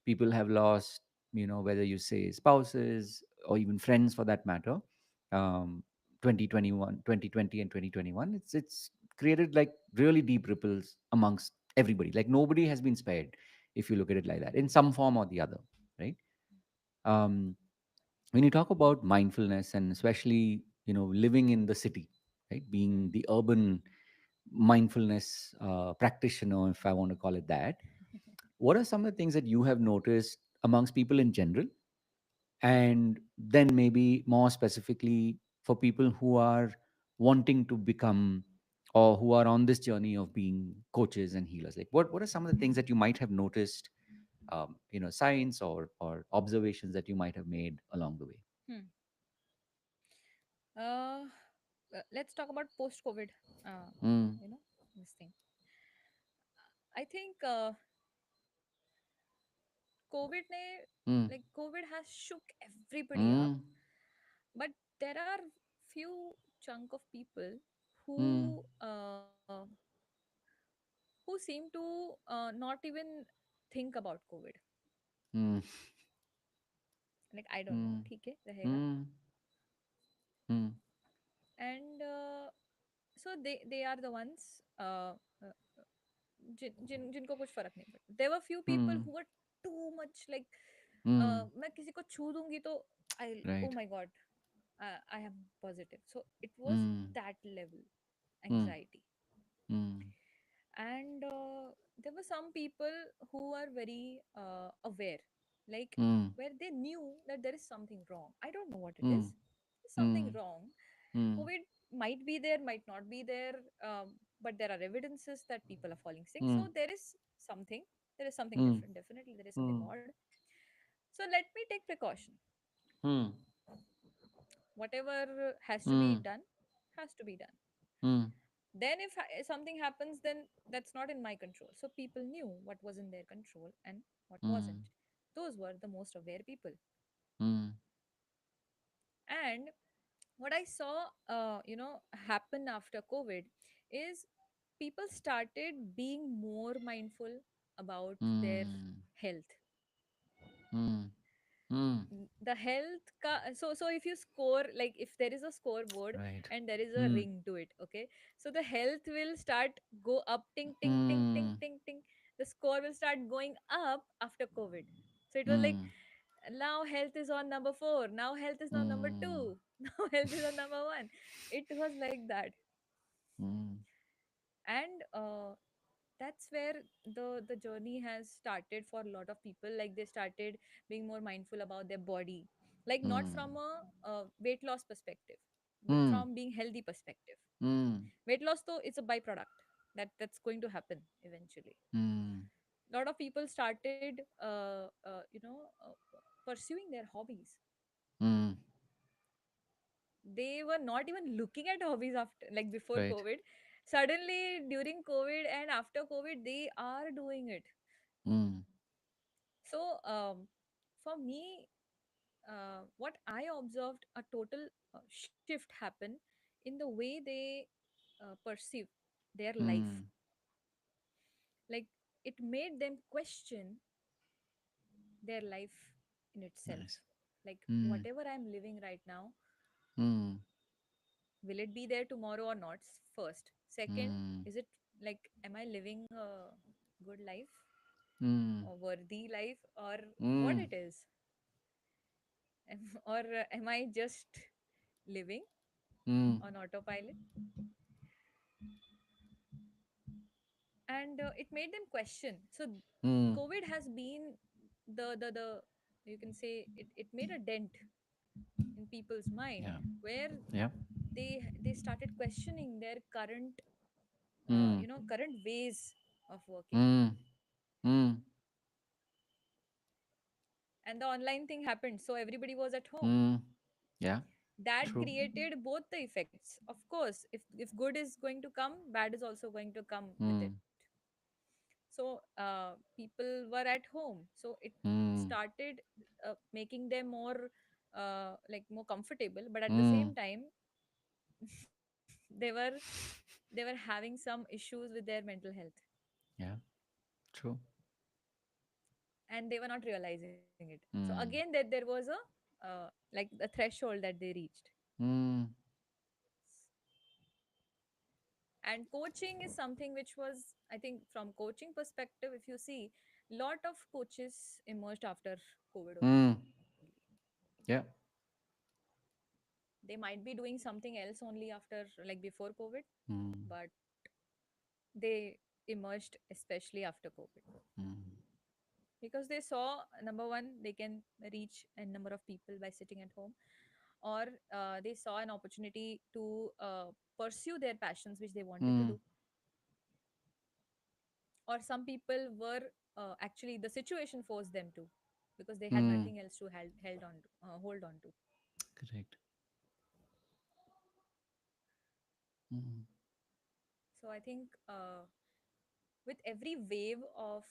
A: people have lost, whether you say spouses or even friends for that matter. um, 2021 2020 and 2021, it's created like really deep ripples amongst everybody. Like nobody has been spared, if you look at it like that, in some form or the other, right? um, when you talk about mindfulness, and especially living in the city, right, being the urban mindfulness practitioner, if I want to call it that, what are some of the things that you have noticed amongst people in general, and then maybe more specifically for people who are wanting to become, or who are on this journey of being coaches and healers? Like what are some of the things that you might have noticed, signs or observations that you might have made along the way?
B: Hmm. Uh, let's talk about post COVID.
A: Mm,
B: You know, this thing. I think COVID ne,
A: mm,
B: like COVID has shook everybody up,
A: mm,
B: but there are few chunk of people
A: mm,
B: who who seem to not even think about COVID.
A: mm,
B: Like I don't know,
A: mm,
B: ठीक है रहेगा.
A: mm, mm,
B: And so they are the ones uh, जिनको कुछ फर्क नहीं पड़ता. There were few people
A: mm,
B: who were too much like
A: mm.
B: मैं किसी को छू दूंगी तो I, oh
A: Right.
B: my god, I am positive. So it was
A: Mm,
B: that level
A: mm,
B: anxiety.
A: mm,
B: And there were some people who are very aware, like
A: mm,
B: where they knew that there is something wrong. I don't know what it
A: mm,
B: is. There's something
A: mm,
B: wrong.
A: mm,
B: COVID might be there, might not be there, but there are evidences that people are falling sick.
A: mm,
B: So something there is something
A: mm,
B: different. Definitely there is something
A: mm,
B: odd. So let me take precaution.
A: mm,
B: Whatever has to be
A: mm,
B: done has to be done.
A: mm,
B: Then if something happens, then that's not in my control. So people knew what was in their control and what wasn't.
A: mm,
B: Those were the most aware people.
A: mm,
B: And what I saw happen after COVID is people started being more mindful about their
A: mm,
B: health.
A: mm, mm.
B: The health so if you score, like if there is a scoreboard
A: Right.
B: and there is a
A: Mm,
B: ring to it, okay, so the health will start go up, ting ting ting ting
A: mm,
B: ting ting. The score will start going up after COVID. So it was like,
A: mm,
B: now health is on number 4, now health is on number
A: mm,
B: 2, now health is on number 1. It was like that.
A: mm,
B: And that's where the journey has started for a lot of people. Like they started being more mindful about their body, like not
A: mm,
B: from a weight loss perspective, but
A: mm,
B: from being healthy perspective.
A: mm,
B: Weight loss though, it's a byproduct that's going to happen eventually.
A: mm,
B: A lot of people started pursuing their hobbies.
A: mm.
B: They were not even looking at hobbies after, like before
A: Right.
B: COVID. Suddenly during COVID and after COVID they are doing it.
A: Mm,
B: So for me, what I observed, a total shift happen in the way they perceive their life.
A: mm.
B: Like it made them question their life in itself.
A: Nice.
B: Like
A: Mm,
B: whatever I'm living right now,
A: Mm.
B: Will it be there tomorrow or not? First. Second,
A: Mm.
B: is it like, am I living a good life
A: Mm.
B: or worthy life, or what
A: Mm.
B: it is? Or am I just living
A: Mm.
B: on autopilot? And it made them question. So
A: Mm.
B: COVID has been the you can say it made a dent in people's mind,
A: Yeah.
B: where
A: Yeah.
B: they started questioning their current
A: Mm.
B: current ways of working.
A: Mm. Mm.
B: And the online thing happened, so everybody was at home.
A: Mm. Yeah.
B: That
A: True.
B: created both the effects. Of course, if good is going to come, bad is also going to come with it.
A: Mm.
B: So people were at home, so it
A: Mm.
B: started making them more like more comfortable, but at the
A: Mm.
B: same time they were they were having some issues with their mental health,
A: Yeah. True.
B: and they were not realizing it. So again,
A: Mm.
B: that there was a like the threshold that they reached.
A: Mm.
B: And coaching is something which was, I think, from coaching perspective, if you see, lot of coaches emerged after COVID only.
A: Mm. Yeah.
B: They might be doing something else only after, like before COVID,
A: Mm.
B: but they emerged especially after COVID,
A: Mm.
B: because they saw, number one, they can reach a number of people by sitting at home, or they saw an opportunity to pursue their passions which they wanted to
A: Mm.
B: do. Or some people were actually, the situation forced them to, because they had
A: Mm.
B: nothing else to held on to, hold on to.
A: Correct. Mm.
B: So I think with every wave of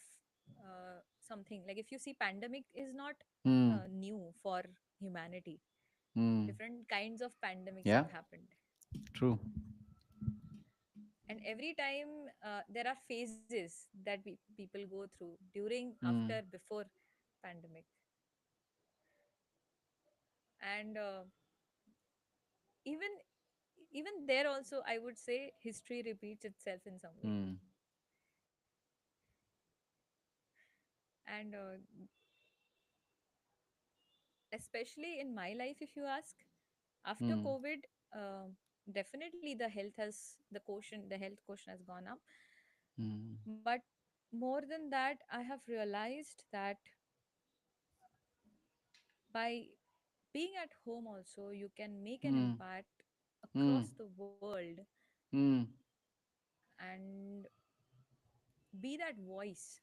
B: something, like if you see, pandemic is not
A: Mm.
B: new for humanity.
A: Mm.
B: Different kinds of pandemics
A: Yeah.
B: have happened,
A: True.
B: and every time there are phases that people go through, during, after,
A: Mm.
B: before pandemic. And even even there also, I would say, history repeats itself in some way.
A: Mm.
B: And especially in my life, if you ask, after
A: Mm.
B: COVID, definitely the health quotient has gone up.
A: Mm.
B: But more than that, I have realized that by being at home also, you can make an
A: Mm.
B: impact
A: Mm.
B: across the world,
A: Mm.
B: and be that voice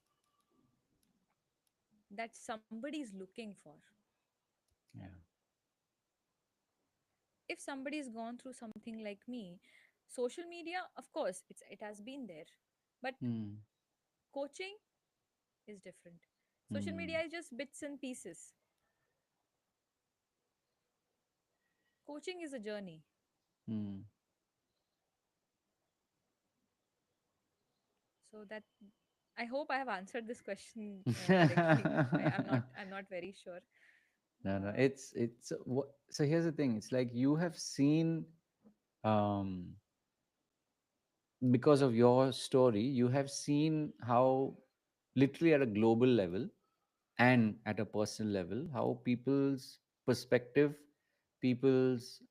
B: that somebody is looking for.
A: Yeah.
B: If somebody has gone through something like me, social media, of course, it has been there, but
A: Mm.
B: coaching is different. Social
A: Mm.
B: media is just bits and pieces. Coaching is a journey.
A: Mm.
B: So that, I hope I have answered this question correctly. I'm not very sure.
A: No, no.
B: uh,
A: It's what. So here's the thing. It's like you have seen, um, because of your story, you have seen how, literally at a global level and at a personal level, how people's perspective, people's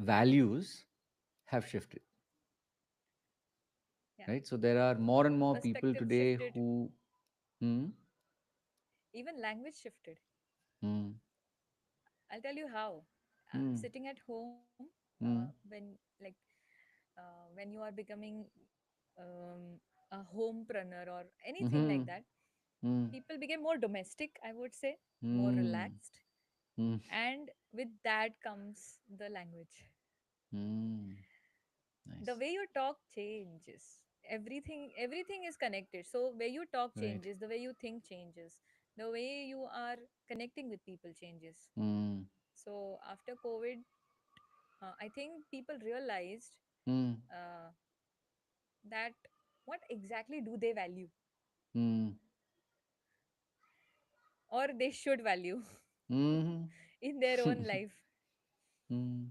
A: values have shifted,
B: yeah,
A: right? So there are more and more people
B: perspective
A: today
B: shifted,
A: who, hmm,
B: even language shifted.
A: hmm,
B: I'll tell you how.
A: hmm,
B: Sitting at home,
A: hmm,
B: when, like, when you are becoming a homepreneur or anything like
A: hmm,
B: that,
A: hmm,
B: people became more domestic, I would say, more
A: hmm,
B: relaxed,
A: hmm,
B: and with that comes the language.
A: hmm.
B: The
A: Nice.
B: way you talk changes. Everything is connected. So way you talk
A: Right.
B: changes, the way you think changes, the way you are connecting with people changes.
A: Hmm,
B: So after COVID, I think people realized
A: hmm,
B: uh, that what exactly do they value,
A: hmm,
B: or they should value.
A: hmm.
B: in their own life,
A: mm,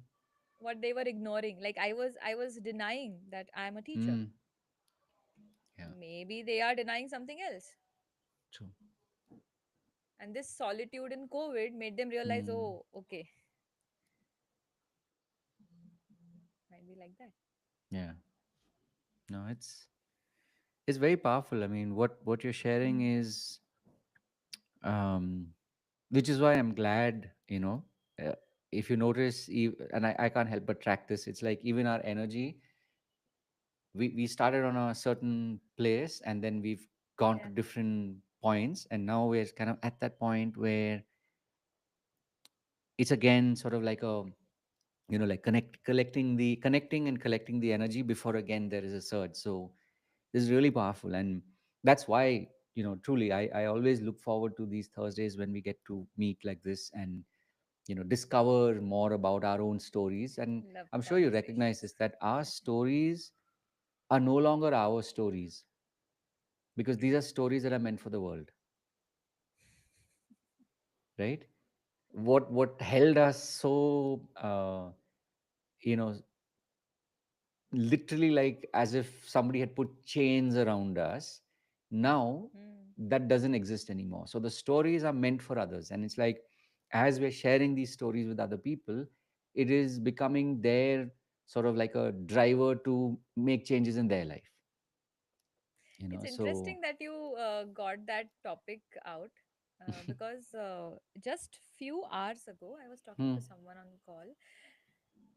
B: what they were ignoring. Like I was denying that I'm a teacher.
A: mm, yeah,
B: Maybe they are denying something else.
A: true.
B: And this solitude in COVID made them realize,
A: Mm,
B: oh, okay, might be like that.
A: yeah, no, it's very powerful. I mean, what you're sharing is, um, which is why I'm glad, uh, if you notice, and I can't help but track this. It's like even our energy, we started on a certain place, and then we've gone to
B: Yeah.
A: different points, and now we're kind of at that point where it's again sort of like a, like connecting and collecting the energy before again there is a surge. So this is really powerful, and that's why, truly, I always look forward to these Thursdays when we get to meet like this and, discover more about our own stories. And
B: Love
A: I'm sure you recognize
B: conversations.
A: this, that our stories are no longer our stories, because these are stories that are meant for the world, right? What held us so, you know literally, like as if somebody had put chains around us, now
B: Hmm.
A: that doesn't exist anymore. So the stories are meant for others, and it's like, as we're sharing these stories with other people, it is becoming their sort of like a driver to make changes in their life,
B: It's
A: so.
B: interesting that you got that topic out, because just few hours ago I was talking
A: Hmm.
B: to someone on call,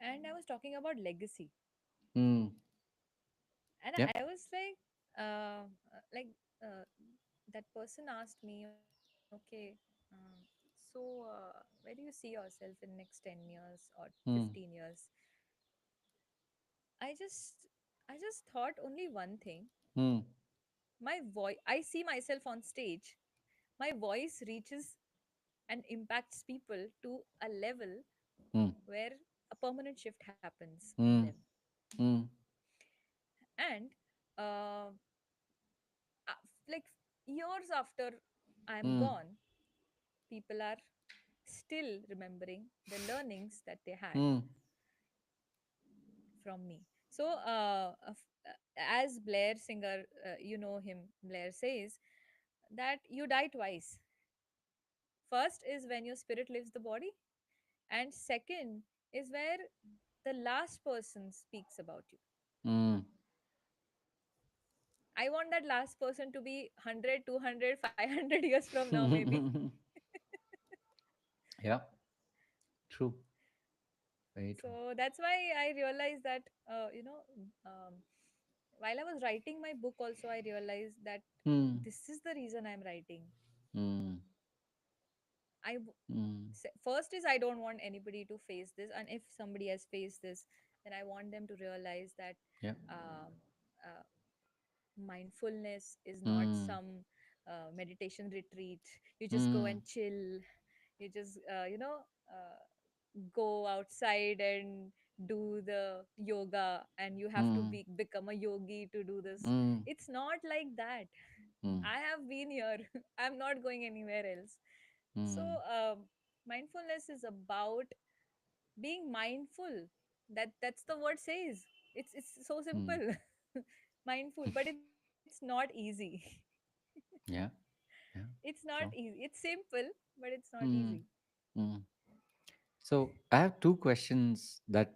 B: and I was talking about legacy.
A: Hmm.
B: And
A: Yep.
B: I was like, like uh, that person asked me, okay, so where do you see yourself in next 10 years or
A: Hmm.
B: 15 years? I just i just thought only one thing.
A: Hmm.
B: My voice, I see myself on stage, my voice reaches and impacts people to a level
A: Hmm.
B: where a permanent shift happens in them.
A: Hmm. Hmm.
B: And uh, like years after I'm
A: Hmm.
B: gone, people are still remembering the learnings that they had
A: Hmm.
B: from me. So, as Blair Singer, you know him, Blair says that you die twice. First is when your spirit leaves the body, and second is where the last person speaks about you.
A: Hmm.
B: I want that last person to be 100, 200, 500 years from now, maybe.
A: Yeah, true. Very true.
B: So that's why I realized that, um, while I was writing my book, also, I realized that
A: Hmm.
B: this is the reason I'm writing.
A: Hmm.
B: I w-
A: Hmm.
B: First is I don't want anybody to face this, and if somebody has faced this, then I want them to realize that
A: Yeah.
B: um, uh, mindfulness is not
A: Hmm.
B: some meditation retreat. You just go
A: Hmm.
B: and chill. You just go outside and do the yoga, and you have to
A: Hmm.
B: become a yogi to do this.
A: Hmm.
B: It's not like that.
A: Hmm.
B: I have been here. I'm not going anywhere else. So,
A: Hmm.
B: mindfulness is about being mindful. That's the word says. It's so
A: Hmm.
B: simple. Mindful, but it's not easy.
A: Yeah. Yeah.
B: It's not
A: True.
B: easy. It's simple, but it's not easy.
A: Hmm. Hmm. So I have two questions that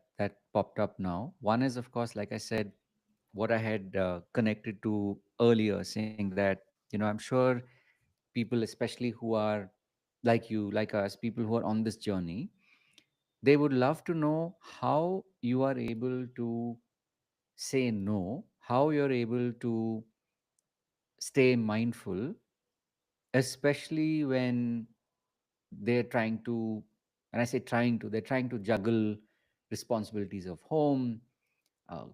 A: popped up now. One is, of course, like I said, what I had connected to earlier, saying that, I'm sure people, especially who are like you, like us, people who are on this journey, they would love to know how you are able to say no, how you're able to stay mindful, especially when they're trying to, and I say trying to, they're trying to juggle responsibilities of home,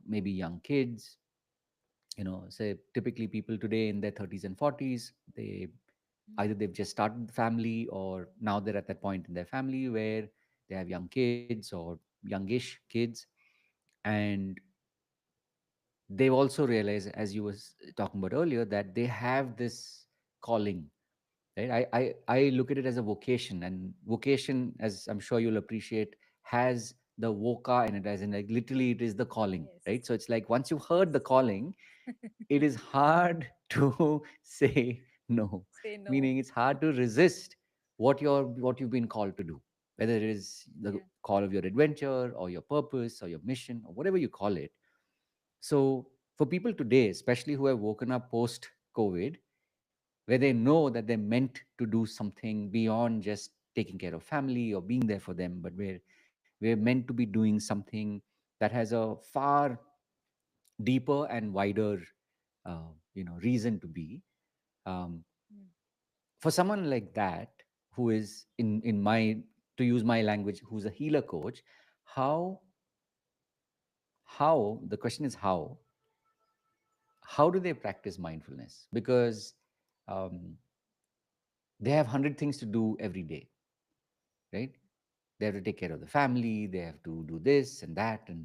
A: maybe young kids, say typically people today in their 30s and 40s, they either they've just started the family, or now they're at that point in their family where they have young kids or youngish kids, and they've also realized, as you was talking about earlier, that they have this calling, right? I look at it as a vocation, and vocation, as I'm sure you'll appreciate, has the voca in it, as in like literally it is the calling,
B: Yes.
A: right? So it's like once you've heard the
B: Yes.
A: calling, it is hard to say no,
B: Say no.
A: meaning it's hard to resist what you've been called to do, whether it is the
B: Yeah.
A: call of your adventure or your purpose or your mission or whatever you call it. So for people today, especially who have woken up post COVID, where they know that they're meant to do something beyond just taking care of family or being there for them, but we're meant to be doing something that has a far deeper and wider reason to be. um,
B: Mm.
A: for someone like that, who is in my, to use my language, who's a healer coach, how the question is how do they practice mindfulness? Because um, they have 100 things to do every day, right? They have to take care of the family, they have to do this and that and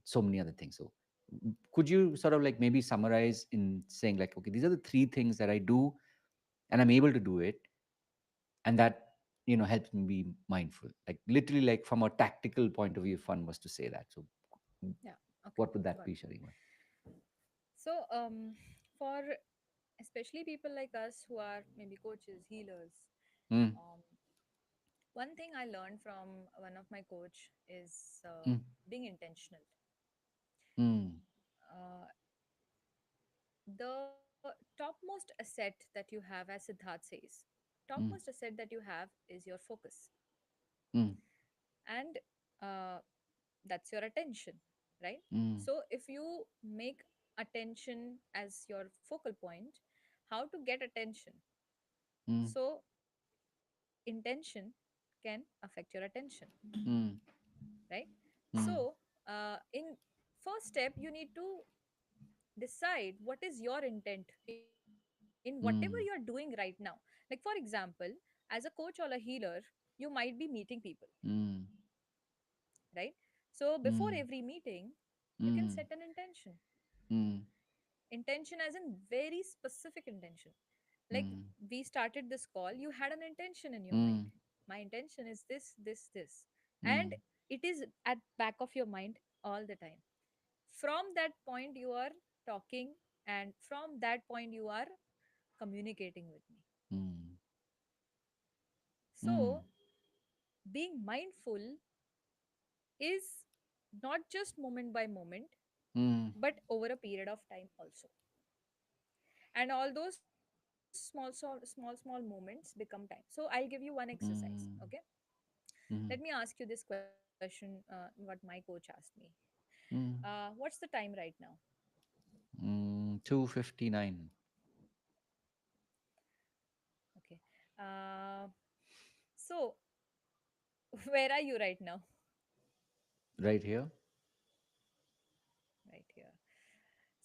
A: so many other things. So could you sort of like maybe summarize in saying like, okay, these are the three things that I do and I'm able to do it, and that helps me be mindful, like literally, like from a tactical point of view, if one was to say that. So
B: Yeah. Okay.
A: what would that
B: Got
A: be,
B: it.
A: Shariwa?
B: So, for especially people like us who are maybe coaches, healers,
A: mm,
B: um, one thing I learned from one of my coach is
A: mm,
B: being intentional.
A: mm,
B: Uh, the topmost asset that you have, as Siddharth says, topmost
A: mm,
B: asset that you have is your focus,
A: mm,
B: and uh, that's your attention, right?
A: mm,
B: So if you make attention as your focal point, how to get attention?
A: mm,
B: So intention can affect your attention,
A: mm,
B: right?
A: mm,
B: So in first step you need to decide what is your intent in whatever you're doing right
A: mm,
B: now. Like for example, as a coach or a healer, you might be meeting people,
A: mm,
B: right? So before
A: mm,
B: every meeting you can
A: mm,
B: set an intention.
A: mm,
B: Intention as in very specific intention. Like
A: mm,
B: we started this call, you had an intention in your mind.
A: mm,
B: My intention is this, and
A: mm,
B: it is at back of your mind all the time. From that point you are talking, and from that point you are communicating with me.
A: mm, mm,
B: So being mindful is not just moment by moment,
A: mm,
B: but over a period of time also. And all those small moments become time. So I'll give you one exercise, okay?
A: mm,
B: Let me
A: mm,
B: ask you this question, what my coach asked me.
A: mm,
B: What's the time right now?
A: 2:59.
B: Okay. So where are you right now?
A: Right here.
B: Right here. So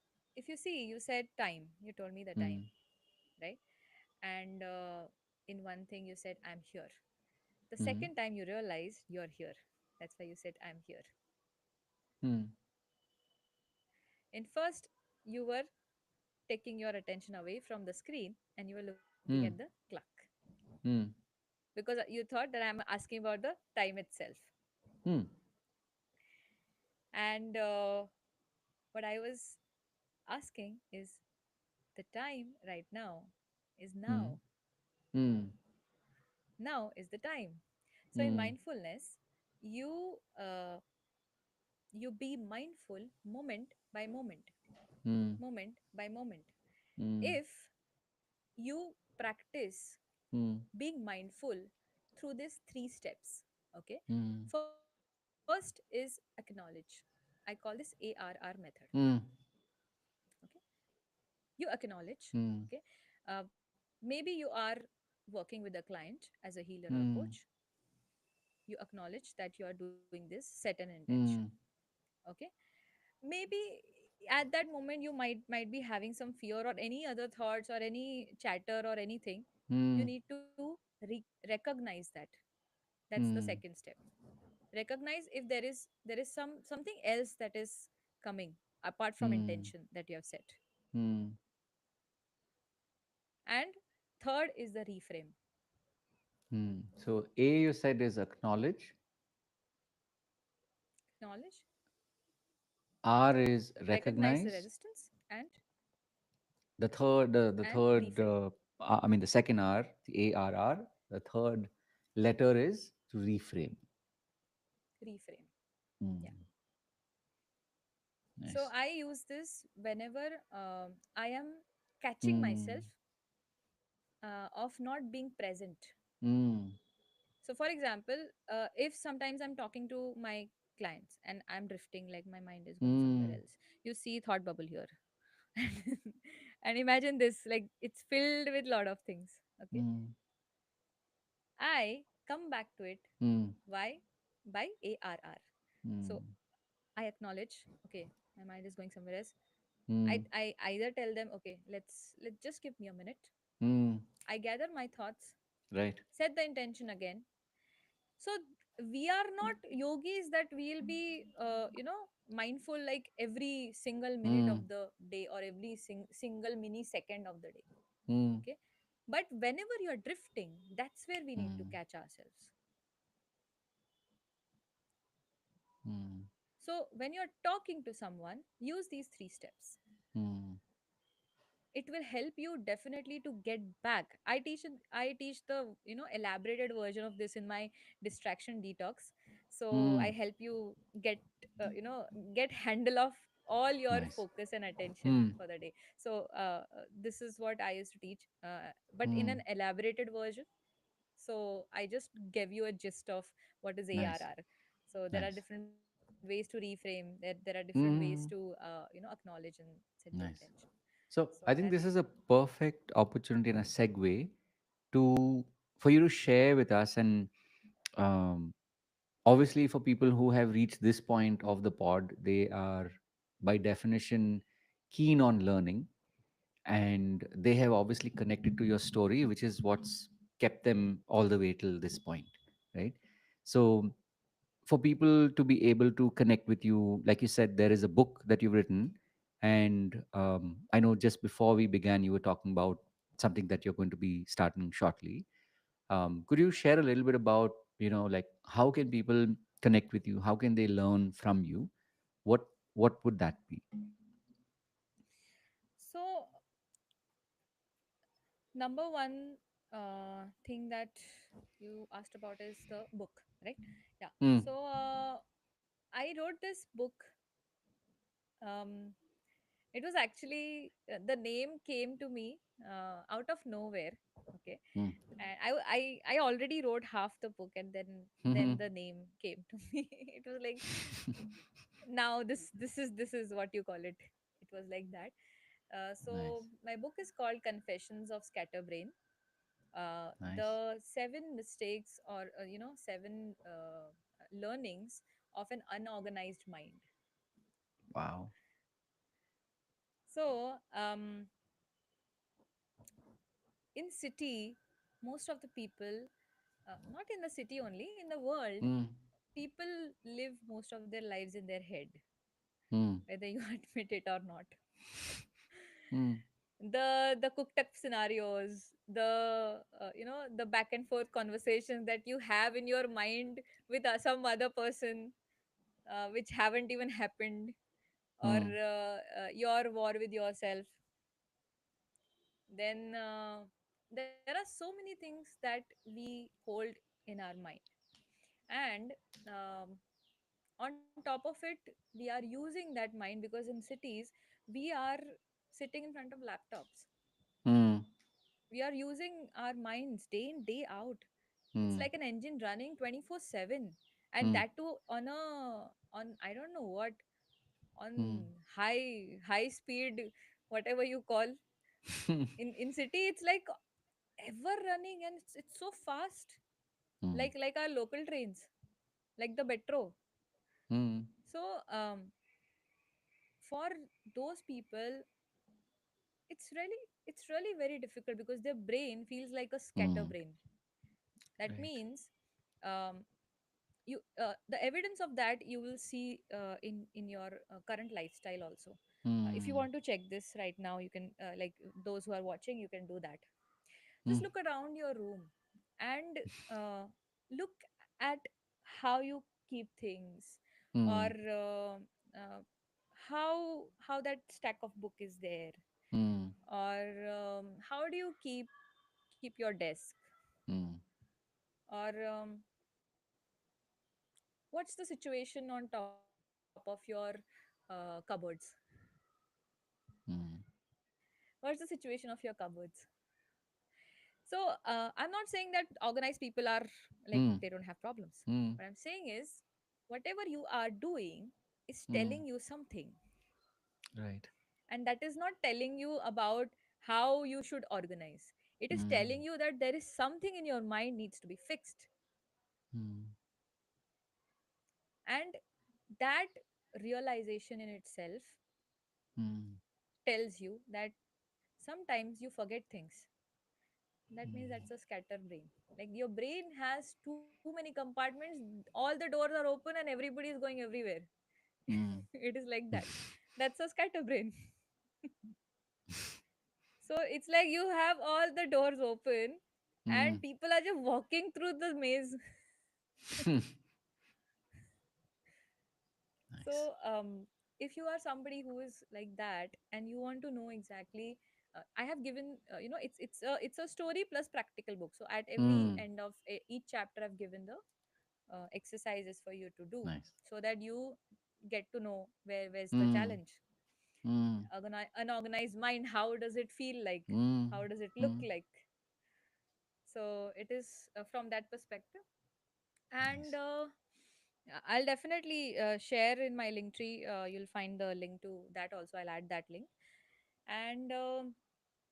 B: if you see, you said time, you told me the time,
A: mm,
B: right? And in one thing you said I'm here. The
A: mm,
B: second time you realized you're here, that's why you said I'm here.
A: mm,
B: In first, you were taking your attention away from the screen and you were looking at the
A: mm,
B: clock,
A: mm,
B: because you thought that I'm asking about the time itself.
A: mm,
B: And what I was asking is, the time right now is
A: mm,
B: now.
A: mm,
B: Now is the time. So in
A: mm,
B: mindfulness, you you be mindful moment by moment,
A: mm,
B: moment by moment.
A: mm,
B: If you practice
A: mm,
B: being mindful through these three steps, okay?
A: mm,
B: First is acknowledge. I call this ARR method,
A: mm,
B: okay? You acknowledge,
A: mm,
B: okay? Maybe you are working with a client as a healer or
A: mm,
B: coach. You acknowledge that you are doing this, set an intention,
A: mm,
B: okay? Maybe at that moment you might be having some fear or any other thoughts or any chatter or anything. You
A: mm,
B: need to recognize that. That's the
A: mm,
B: second step. Recognize if there is something else that is coming apart from
A: mm,
B: intention that you have set.
A: mm,
B: And third is the reframe.
A: So A you said is acknowledge,
B: Acknowledge,
A: R is
B: recognize the
A: recognize,
B: resistance, and
A: the third,
B: reframe.
A: I mean the second R, the ARR, the third letter is to reframe.
B: Reframe. Yeah.
A: Hmm.
B: So
A: Nice.
B: I use this whenever I am catching
A: Hmm.
B: myself of not being present.
A: Hmm.
B: So, for example, if sometimes I'm talking to my clients and I'm drifting, like my mind is going somewhere
A: Hmm.
B: else, you see thought bubble here. And imagine this, like it's filled with lot of things. Okay.
A: Hmm.
B: I come back to it.
A: Hmm.
B: Why? By ARR. So
A: Hmm.
B: I acknowledge, okay, my mind is going somewhere else.
A: Hmm.
B: I either tell them, okay, let's just give me a minute.
A: Hmm.
B: I gather my thoughts,
A: Right.
B: set the intention again. So we are not yogis that we'll be mindful like every single minute
A: Hmm.
B: of the day or every single mini second of the day.
A: Hmm.
B: Okay, but whenever you're drifting, that's where we need to
A: Hmm.
B: catch ourselves.
A: Hmm.
B: So when you're talking to someone, use these three steps.
A: Hmm.
B: It will help you definitely to get back. I teach the elaborated version of this in my distraction detox. So I
A: Hmm.
B: help you get get handle of all your
A: Nice.
B: focus and attention
A: Hmm.
B: for the day. So this is what I used to teach, but in
A: Hmm.
B: an elaborated version. So I just gave you a gist of what is
A: Nice.
B: ARR. So there are
A: Nice.
B: different ways to reframe. There are different ways to
A: Hmm.
B: acknowledge and set the
A: Nice.
B: intention.
A: So
B: So
A: I
B: that
A: think this is a perfect opportunity and a segue to for you to share with us, and um, obviously for people who have reached this point of the pod, they are by definition keen on learning, and they have obviously connected to your story, which is what's kept them all the way till this point, right? So for people to be able to connect with you, like you said, there is a book that you've written, and I know just before we began you were talking about something that you're going to be starting shortly. Could you share a little bit about, like, how can people connect with you, how can they learn from you? What would that be?
B: so number one thing that you asked about is the book, right? Yeah.
A: Hmm.
B: So I wrote this book. um it was actually the name came to me out of nowhere. Okay.
A: Hmm.
B: And I already wrote half the book, and then
A: Hmm.
B: the name came to me. It was like, now this is what you call it. It was like that.
A: Nice.
B: So my book is called Confessions of Scatterbrain.
A: Nice.
B: The seven mistakes, or seven learnings of an unorganized mind.
A: Wow.
B: So in city, most of the people, not in the city only, in the world,
A: Hmm.
B: people live most of their lives in their head,
A: Hmm.
B: whether you admit it or not.
A: Hmm.
B: The cooked up scenarios, the back and forth conversations that you have in your mind with some other person, which haven't even happened, or
A: Hmm.
B: your war with yourself. Then there are so many things that we hold in our mind. And um, on top of it, we are using that mind because in cities we are sitting in front of laptops.
A: Hmm.
B: We are using our minds day in day out. It's
A: Hmm.
B: like an engine running 24/7, and
A: Hmm.
B: that too on a on I don't know what,
A: Hmm.
B: on high speed, whatever you call.
A: Hmm.
B: In city it's like ever running, and it's so fast,
A: Hmm.
B: like our local trains, like the metro.
A: Hmm.
B: So for those people, it's really very difficult because their brain feels like a scatter
A: Hmm.
B: brain. That
A: Right.
B: means you the evidence of that you will see in your current lifestyle also. If you
A: Hmm.
B: want to check this right now, you can, like those who are watching, you can do that. just
A: mm,
B: look around your room and uh, look at how you keep things, or
A: mm,
B: how that stack of book is there,
A: mm,
B: or how do you keep your desk,
A: mm,
B: or what's the situation on top of your cupboards.
A: mm,
B: What's the situation of your cupboards? So I'm not saying that organized people are like
A: mm,
B: they don't have problems.
A: mm,
B: What I'm saying is whatever you are doing is
A: mm.
B: telling you something,
A: Right.
B: and that is not telling you about how you should organize. It is telling
A: Mm,
B: you that there is something in your mind needs to be fixed.
A: mm,
B: And that realization in itself
A: mm,
B: tells you that sometimes you forget things. That means
A: mm,
B: that's a scatter brain. Like your brain has too many compartments, all the doors are open and everybody is going everywhere.
A: mm.
B: It is like that. That's a scatter brain. So it's like you have all the doors open and
A: Mm.
B: people are just walking through the maze.
A: Nice.
B: So if you are somebody who is like that and you want to know exactly, I have given it's a story plus practical book. So at every
A: Mm.
B: end of each chapter I've given the exercises for you to do,
A: Nice.
B: so that you get to know where's the
A: Mm.
B: challenge.
A: Mm.
B: Unorganized mind, how does it feel like,
A: Mm.
B: how does it look
A: Mm.
B: like? So it is from that perspective. And
A: Nice.
B: I'll definitely share in my link tree. You'll find the link to that also. I'll add that link. And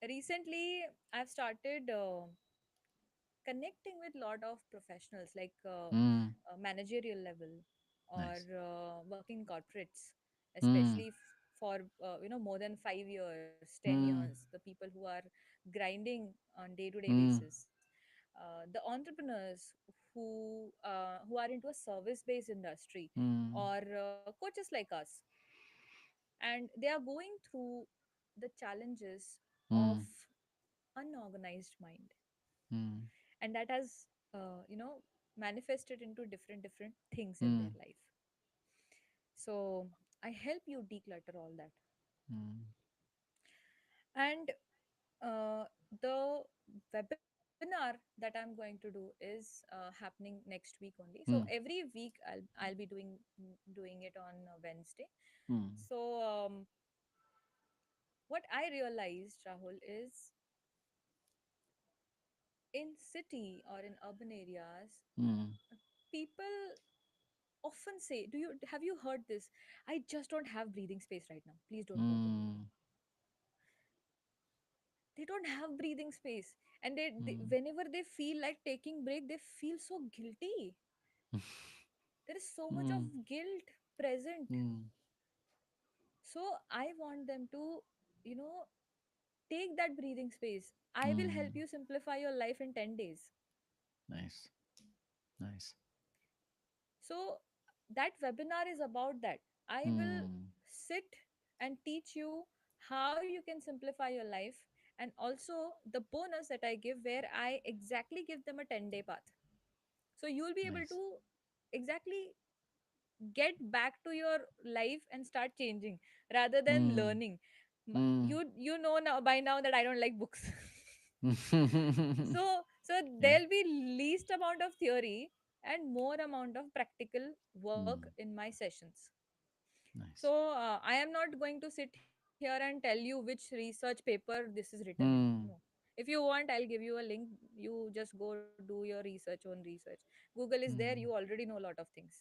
B: recently I've started connecting with lot of professionals, like
A: Mm.
B: managerial level, or
A: Nice.
B: working corporates,
A: Mm.
B: especially for more than 5 years, 10 years,
A: Mm.
B: the people who are grinding on day to day
A: Mm.
B: basis, the entrepreneurs who are into a service based industry,
A: Mm.
B: or coaches like us, and they are going through the challenges of
A: Mm.
B: unorganized mind,
A: Mm.
B: and that has manifested into different things in their
A: Mm.
B: life. So I help you declutter all that.
A: Mm.
B: And uh, the webinar that I'm going to do is happening next week only. So
A: Mm.
B: every week I'll be doing it on Wednesday.
A: Mm.
B: So what I realized, Rahul, is in city or in urban areas,
A: Mm.
B: people often say, do you have you heard this? I just don't have breathing space right now, please don't bother me.
A: Mm.
B: They don't have breathing space, and they
A: Mm.
B: whenever they feel like taking break, they feel so guilty. There is so much
A: Mm.
B: of guilt present.
A: Mm.
B: So I want them to, you know take that breathing space. I will help
A: Mm.
B: you simplify your life in 10 days.
A: Nice. Nice.
B: So that webinar is about that. I will
A: Mm.
B: sit and teach you how you can simplify your life, and also the bonus that I give, where I exactly give them a 10-day path. So you'll be able
A: Nice.
B: to exactly get back to your life and start changing rather than
A: Mm.
B: learning.
A: Mm.
B: You know now by now that I don't like books. So
A: Yeah.
B: there'll be least amount of theory and more amount of practical work
A: Mm.
B: in my sessions.
A: Nice.
B: So I am not going to sit here and tell you which research paper this is written in. No.
A: Mm.
B: If you want, I'll give you a link. You just go do your research on research. Google is there. You
A: Mm.
B: already know a lot of things.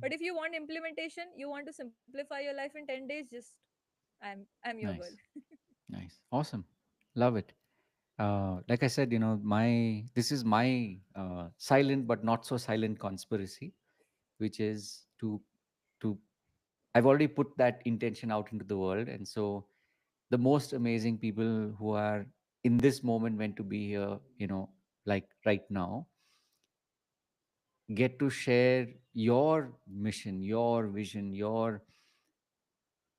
B: But
A: Mm.
B: if you want implementation, you want to simplify your life in 10 days, just I'm your girl.
A: Nice. Nice. Awesome. Love it. Like I said, my this is my silent but not so silent conspiracy, which is to I've already put that intention out into the world, and so the most amazing people who are in this moment meant to be here, like right now, get to share your mission, your vision, your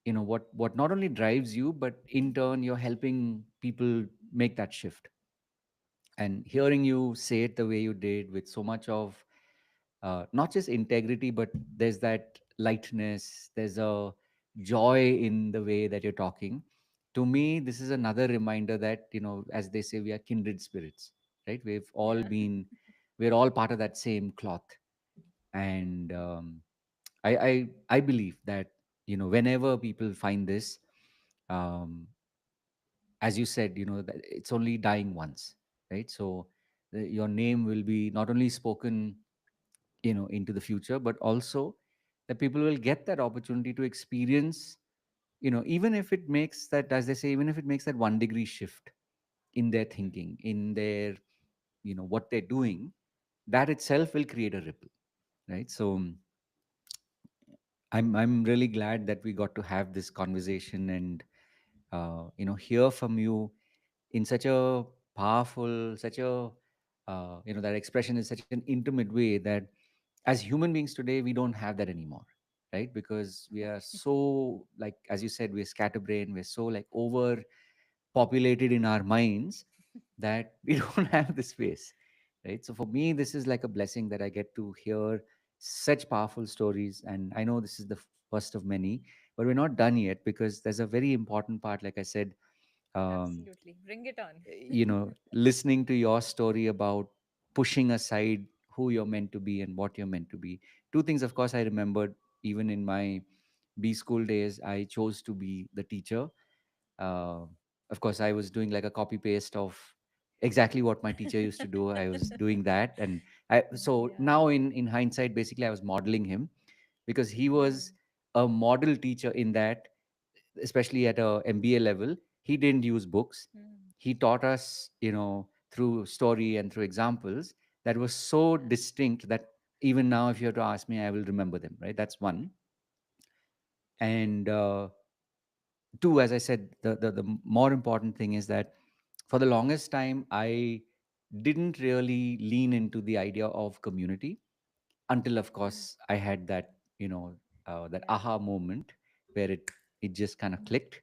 A: what not only drives you, but in turn you're helping people make that shift. And hearing you say it the way you did, with so much of not just integrity, but there's that lightness, there's a joy in the way that you're talking. To me, this is another reminder that, as they say, we are kindred spirits, right?
B: Yeah.
A: We're all part of that same cloth. And I believe that, whenever people find this, um, as you said, that it's only dying once, right? So your name will be not only spoken, into the future, but also that people will get that opportunity to experience, even if it makes that, as they say, even if it makes that 1 degree shift in their thinking, in their, what they're doing, that itself will create a ripple, right? So I'm really glad that we got to have this conversation and hear from you in such a powerful, such a that expression is such an intimate way that as human beings today we don't have that anymore, right? Because we are so, like as you said, we're scatterbrained, we're so like over populated in our minds that we don't have the space, right? So for me, this is like a blessing that I get to hear such powerful stories. And I know this is the first of many, but we're not done yet, because there's a very important part, like I said, um,
B: Absolutely. Bring it on.
A: listening to your story about pushing aside who you're meant to be and what you're meant to be. Two things, of course, I remembered even in my B school days, I chose to be the teacher. Of course, I was doing like a copy paste of exactly what my teacher used to do. I was doing that, and so
B: Yeah.
A: now in hindsight, basically, I was modeling him, because he was
B: Hmm.
A: a model teacher in that, especially at a MBA level, he didn't use books.
B: Hmm.
A: He taught us, through story and through examples that was so
B: Yeah.
A: distinct that even now, if you have to ask me, I will remember them. Right? That's one.
B: True.
A: And two, as I said, the more important thing is that for the longest time, I didn't really lean into the idea of community until, of
B: Hmm.
A: course, I had that, that
B: Yeah.
A: aha moment where it just kind of clicked.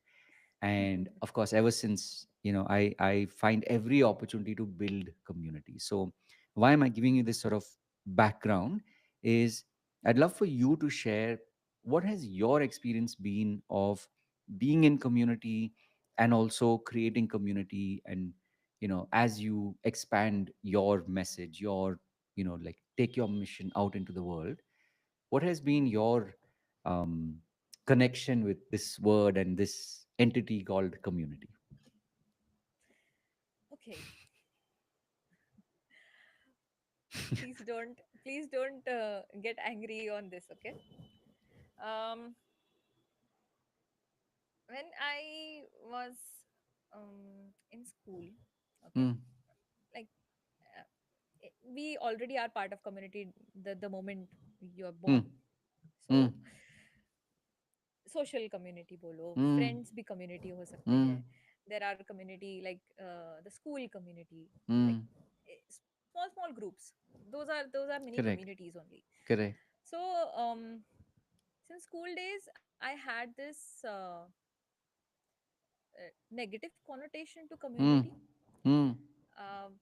A: And of course, ever since, I find every opportunity to build community. So why am I giving you this sort of background is, I'd love for you to share what has your experience been of being in community and also creating community, and as you expand your message, your, like take your mission out into the world, what has been your um, connection with this word and this entity called community?
B: Okay. Please don't get angry on this, okay? Um, when I was in school, okay,
A: Mm,
B: like we already are part of community the moment you're
A: mm,
B: born.
A: mm,
B: So social community बोलो,
A: mm,
B: friends भी community हो सकते हैं.
A: mm,
B: there are community like the school community,
A: mm.
B: like small small groups. Those are mini
A: Correct.
B: communities only.
A: Correct.
B: So um since school days I had this negative connotation to
A: Mm,
B: community.
A: mm,
B: um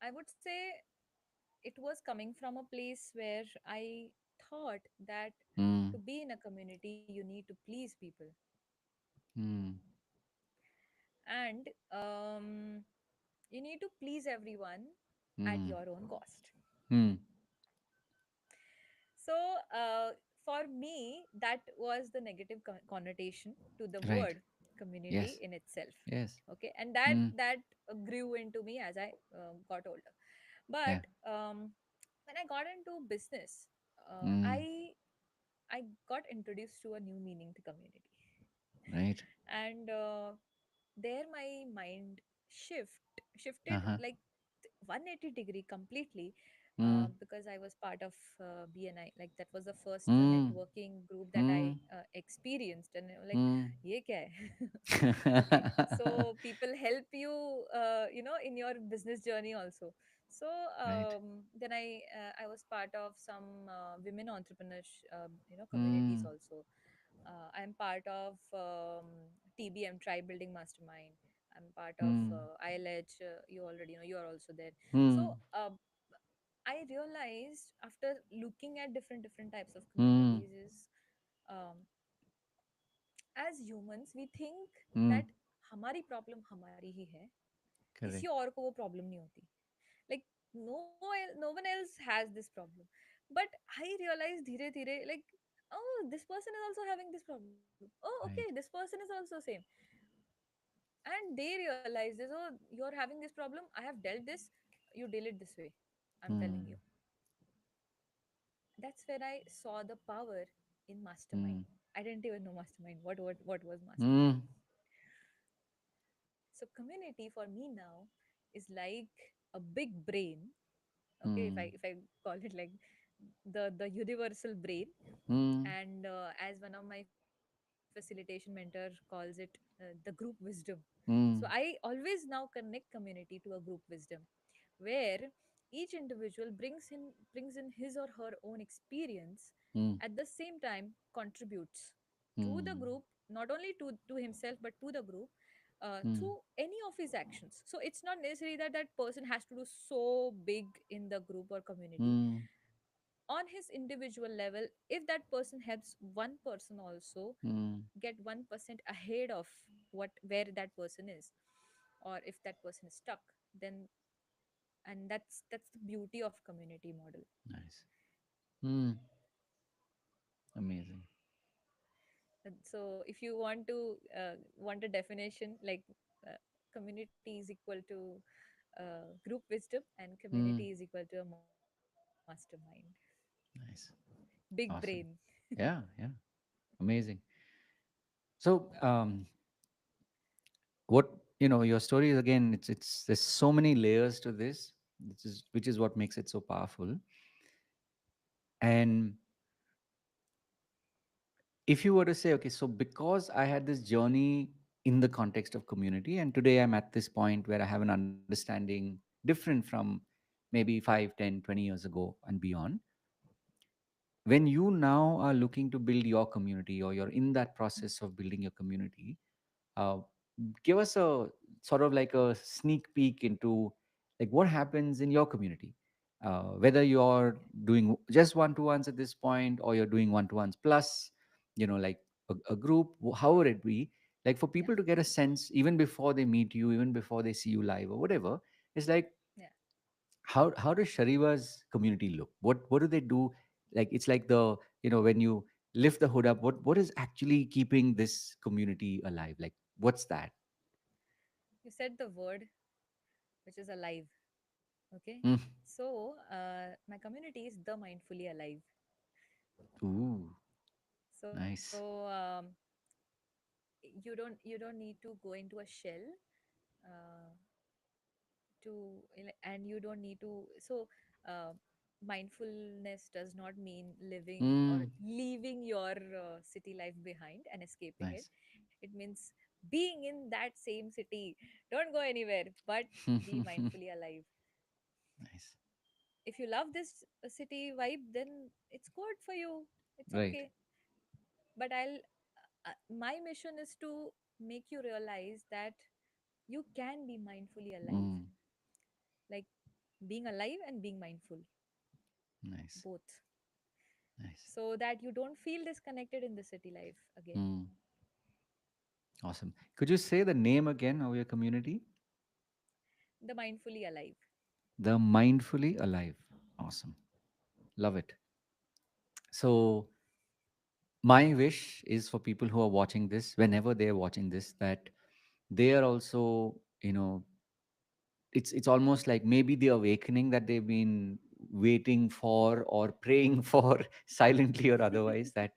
B: I would say it was coming from a place where I thought that
A: mm,
B: to be in a community you need to please people,
A: mm,
B: and you need to please everyone at
A: mm,
B: your own cost.
A: mm.
B: So for me that was the negative connotation to the
A: Right.
B: word community
A: Yes.
B: in itself.
A: Yes.
B: Okay, and that
A: Mm,
B: that grew into me as I got older. But
A: yeah.
B: when I got into business,
A: Mm,
B: I got introduced to a new meaning to community.
A: right.
B: And there my mind shifted
A: Uh-huh.
B: like 180-degree completely,
A: Mm,
B: because I was part of BNI. Like that was the first
A: mm,
B: networking group that I
A: mm,
B: experienced, and like,
A: mm.
B: ye kya hai? Okay, so people help you, in your business journey also. So
A: Right.
B: then I was part of some women entrepreneurs, communities
A: Mm,
B: also. I'm part of TBM, Tribe Building Mastermind. I'm part of
A: Mm.
B: ILH. You already know. You are also there. So
A: Mm.
B: I realized after looking at different types of
A: Mm.
B: communities is, um, as humans we think
A: Mm.
B: that हमारी problem हमारी ही है, किसी
A: Correct.
B: और को वो problem नहीं होती. Like no one else has this problem. But I realized धीरे धीरे, like, oh, this person is also having this problem. Oh, okay,
A: Right.
B: this person is also same. And they realize this. Oh, you're having this problem, I have dealt this, you deal it this way, I'm telling
A: Mm.
B: you. That's where I saw the power in mastermind.
A: Mm.
B: I didn't even know mastermind. What was mastermind?
A: Mm.
B: So community for me now is like a big brain. Okay,
A: Mm.
B: if I call it like the universal brain.
A: Mm.
B: And as one of my facilitation mentor calls it, the group wisdom. So I
A: Mm.
B: always now connect community to a group wisdom, where each individual brings in his or her own experience,
A: Mm.
B: at the same time contributes to the
A: Mm.
B: group, not only to himself but to the group,
A: Mm.
B: through any of his actions. So it's not necessary that that person has to do so big in the group or community.
A: Mm.
B: On his individual level, if that person helps one person also
A: Mm.
B: get 1% ahead of what where that person is, or if that person is stuck, then, and that's the beauty of community model.
A: Nice. Mm. Amazing.
B: And so if you want to want a definition, like, uh, community is equal to group wisdom, and
A: Mm.
B: community is equal to a mastermind,
A: Nice.
B: big brain.
A: Awesome. Yeah. Yeah. Amazing. So, what your story is, again, it's there's so many layers to this, which is what makes it so powerful. And if you were to say, okay, so because I had this journey in the context of community, and today I'm at this point where I have an understanding different from maybe 5, 10, 20 years ago and beyond, when you now are looking to build your community, or you're in that process of building your community, uh, give us a sort of like a sneak peek into like what happens in your community, whether you're doing just one-to-ones at this point, or you're doing one-to-ones plus, like a group, however it be, like for
B: Yeah,
A: people to get a sense even before they meet you, even before they see you live or whatever. It's like,
B: yeah.
A: how does Shariwa's community look? What do they do? Like, it's like the, when you lift the hood up, what is actually keeping this community alive? Like, what's that?
B: You said the word, which is alive. Okay,
A: Mm.
B: so my community is the mindfully alive.
A: Ooh,
B: So
A: nice.
B: you don't need to go into a shell, uh, and you don't need to. So mindfulness does not mean living or
A: Mm.
B: leaving your city life behind and escaping it.
A: Nice.
B: It means being in that same city. Don't go anywhere, but be mindfully alive.
A: Nice.
B: If you love this city vibe, then it's good for you, it's
A: Right.
B: okay. But my mission is to make you realize that you can be mindfully alive,
A: Mm.
B: like being alive and being mindful,
A: Nice.
B: both,
A: Nice.
B: so that you don't feel disconnected in the city life again.
A: Mm. Awesome. Could you say the name again of your community?
B: The mindfully alive.
A: The Mindfully Alive. Awesome. Love it. So, my wish is for people who are watching this, whenever they're watching this, that they are also, it's almost like maybe the awakening that they've been waiting for or praying for silently or otherwise, that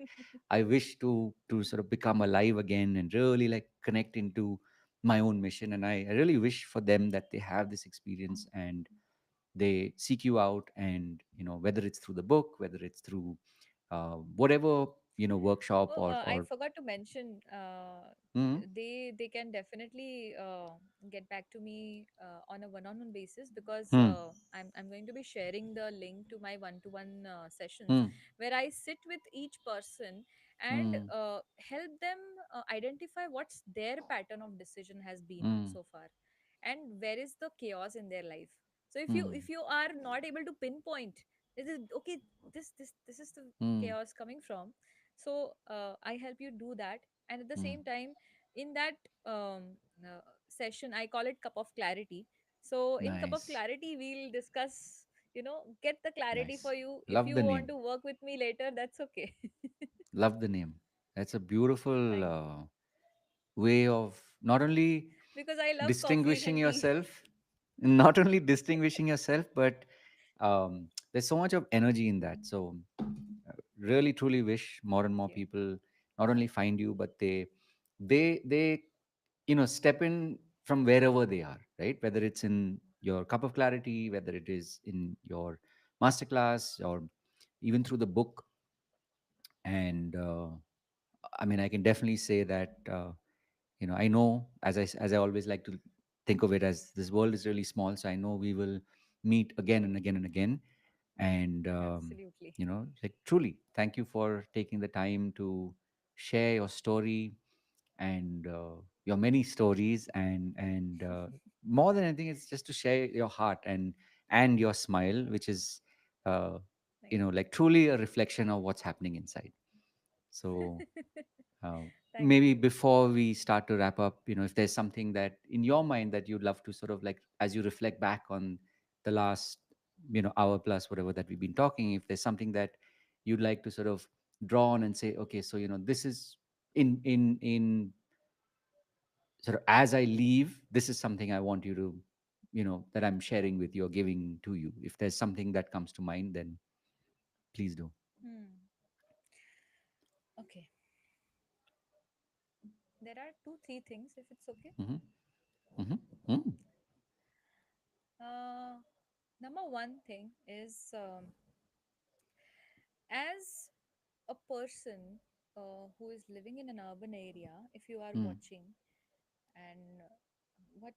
A: I wish to sort of become alive again and really like connect into my own mission. And I really wish for them that they have this experience and they seek you out, and whether it's through the book, whether it's through whatever, workshop
B: Oh, I
A: or
B: forgot to mention,
A: mm,
B: they can definitely get back to me on a one-on-one basis, because
A: mm,
B: I'm going to be sharing the link to my one-to-one sessions,
A: mm,
B: where I sit with each person and
A: Mm,
B: help them identify what's their pattern of decision has been
A: mm,
B: so far, and where is the chaos in their life. So
A: mm,
B: if you are not able to pinpoint, this is okay, this is the
A: mm.
B: chaos coming from. So I help you do that. And at the
A: Mm.
B: same time, in that session, I call it cup of clarity. So in cup of
A: Nice.
B: clarity, we'll discuss, get the clarity
A: Nice.
B: for you. If
A: Love
B: you
A: the
B: want
A: name.
B: to work with me later, that's okay.
A: Love the name. That's a beautiful
B: Thank you.
A: way of not only
B: Because I love coffees
A: distinguishing
B: and tea.
A: yourself, not only distinguishing yourself, but there's so much of energy in that. So, really, truly wish more and
B: Thank
A: more
B: you.
A: people not only find you, but they step in from wherever they are, right? Whether it's in your cup of clarity, whether it is in your masterclass, or even through the book. And I mean, I can definitely say that I know, as I always like to think of it, as this world is really small, so I know we will meet again and again and again. And
B: Absolutely.
A: like, truly, thank you for taking the time to share your story, and your many stories, and more than anything, it's just to share your heart and your smile, which is uh,
B: Thank you.
A: like, truly a reflection of what's happening inside. So uh,
B: Thank
A: maybe
B: you.
A: before we start to wrap up, if there's something that in your mind that you'd love to sort of, like, as you reflect back on the last hour plus whatever that we've been talking, if there's something that you'd like to sort of draw on and say, okay, so this is in sort of, as I leave, this is something I want you to, that I'm sharing with you or giving to you. If there's something that comes to mind, then please do.
B: Hmm. Okay. There are two, three things, if it's okay.
A: Mm-hmm. Mm-hmm. Mm.
B: Uh, Number one thing is, as a person who is living in an urban area, if you are
A: Mm.
B: watching, and what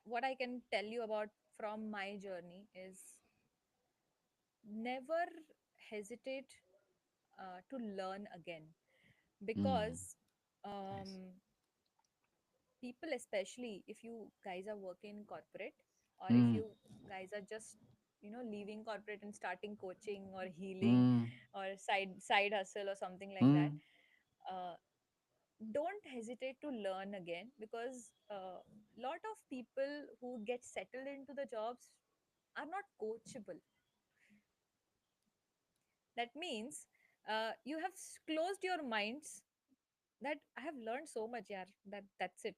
B: what I can tell you about from my journey is, never hesitate to learn again,
A: Mm.
B: because
A: Nice.
B: people, especially if you guys are working in corporate, or if
A: Mm.
B: you guys are just leaving corporate and starting coaching or healing
A: Mm.
B: or side hustle or something like that,
A: Mm.
B: uh, don't hesitate to learn again, because a lot of people who get settled into the jobs are not coachable. That means you have closed your minds that I have learned so much, yeah, that's it.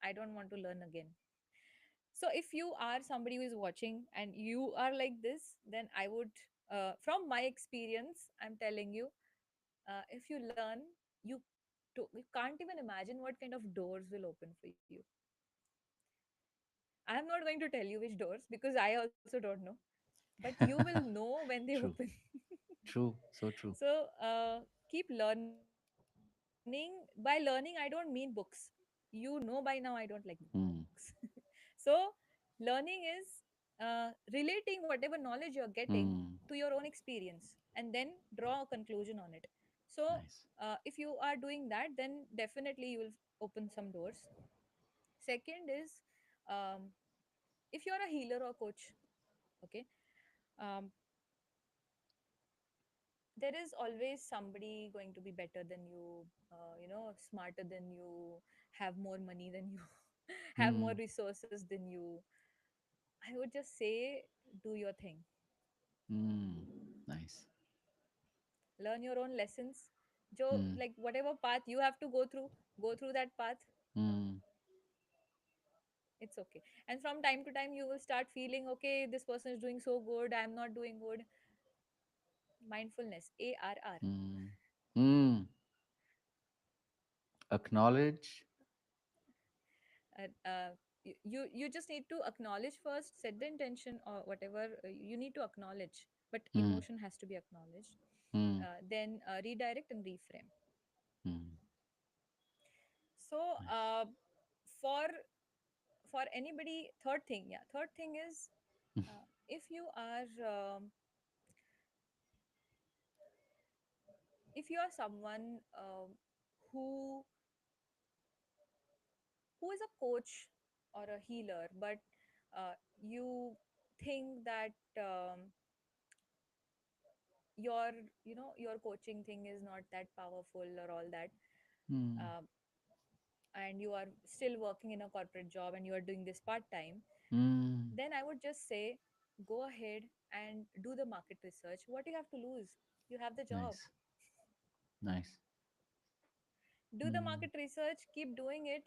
B: I don't want to learn again. So if you are somebody who is watching and you are like this, then I would, from my experience, I'm telling you, if you learn, you you can't even imagine what kind of doors will open for you. I am not going to tell you which doors, because I also don't know, but you will know when they
A: True.
B: open.
A: True. So true.
B: So keep learning. By learning, I don't mean books. You know by now I don't like books.
A: Mm.
B: So learning is relating whatever knowledge you're getting to your
A: Mm.
B: own experience, and then draw a conclusion on it. So
A: Nice.
B: if you are doing that, then definitely you will open some doors. Second is, um, if you're a healer or coach, okay, um, there is always somebody going to be better than you, smarter than you, have more money than you, have more
A: Mm.
B: resources than you. I would just say, do your thing,
A: Mm. Nice.
B: learn your own lessons. Jo,
A: Mm.
B: like whatever path you have to go through that path.
A: Mm.
B: It's okay. And from time to time, you will start feeling, okay, this person is doing so good, I'm not doing good. Mindfulness, ARR.
A: Mm. Mm. Acknowledge.
B: You just need to acknowledge first, set the intention or whatever you need to acknowledge, but
A: Mm.
B: emotion has to be acknowledged.
A: Mm.
B: Then redirect and reframe.
A: Mm.
B: So
A: Nice.
B: for anybody, third thing is, if you are if you are someone who who is a coach or a healer, but you think that your your coaching thing is not that powerful or all that,
A: Mm.
B: uh, and you are still working in a corporate job and you are doing this part time,
A: Mm.
B: then I would just say go ahead and do the market research. What you have to lose? You have the job.
A: Nice. Nice.
B: Do the
A: Mm.
B: market research, keep doing it,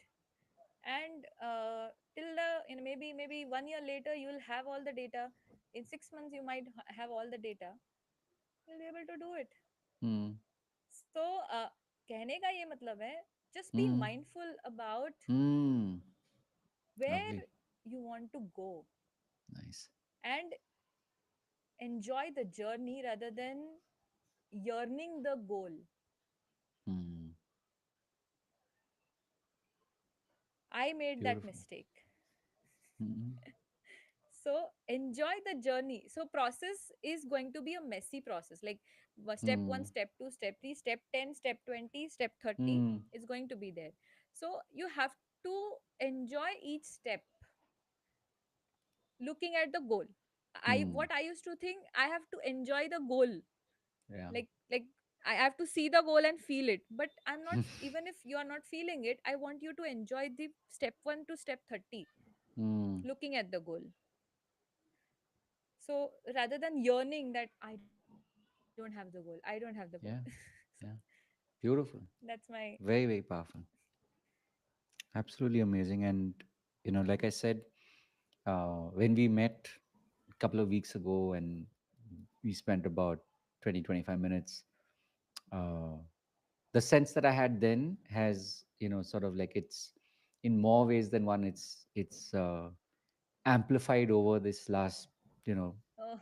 B: and till the maybe 1 year later you'll have all the data. In 6 months you might have all the data. You'll be able to do it.
A: Mm.
B: So कहने का ये मतलब है, just be
A: Mm.
B: mindful about
A: Mm.
B: where
A: Lovely.
B: you want to go,
A: Nice.
B: and enjoy the journey rather than yearning the goal.
A: Mm.
B: I made that
A: Beautiful.
B: mistake.
A: Mm.
B: So enjoy the journey. So process is going to be a messy process, like step 1,
A: Mm.
B: step 2, step 3, step 10, step 20, step 30
A: Mm.
B: is going to be there. So you have to enjoy each step, looking at the goal. I
A: Mm.
B: what I used to think, I have to enjoy the goal,
A: Yeah.
B: like I have to see the goal and feel it, but I'm not. Even if you are not feeling it, I want you to enjoy the step 1 to step 30,
A: Mm.
B: looking at the goal. So rather than yearning that I don't have the goal, I don't have the goal. So
A: Yeah. Yeah. Beautiful.
B: that's my
A: Very, very powerful. Absolutely amazing. And, like I said, when we met a couple of weeks ago and we spent about 20, 25 minutes, uh, the sense that I had then has, sort of like it's in more ways than one, it's amplified over this last, you know,
B: oh,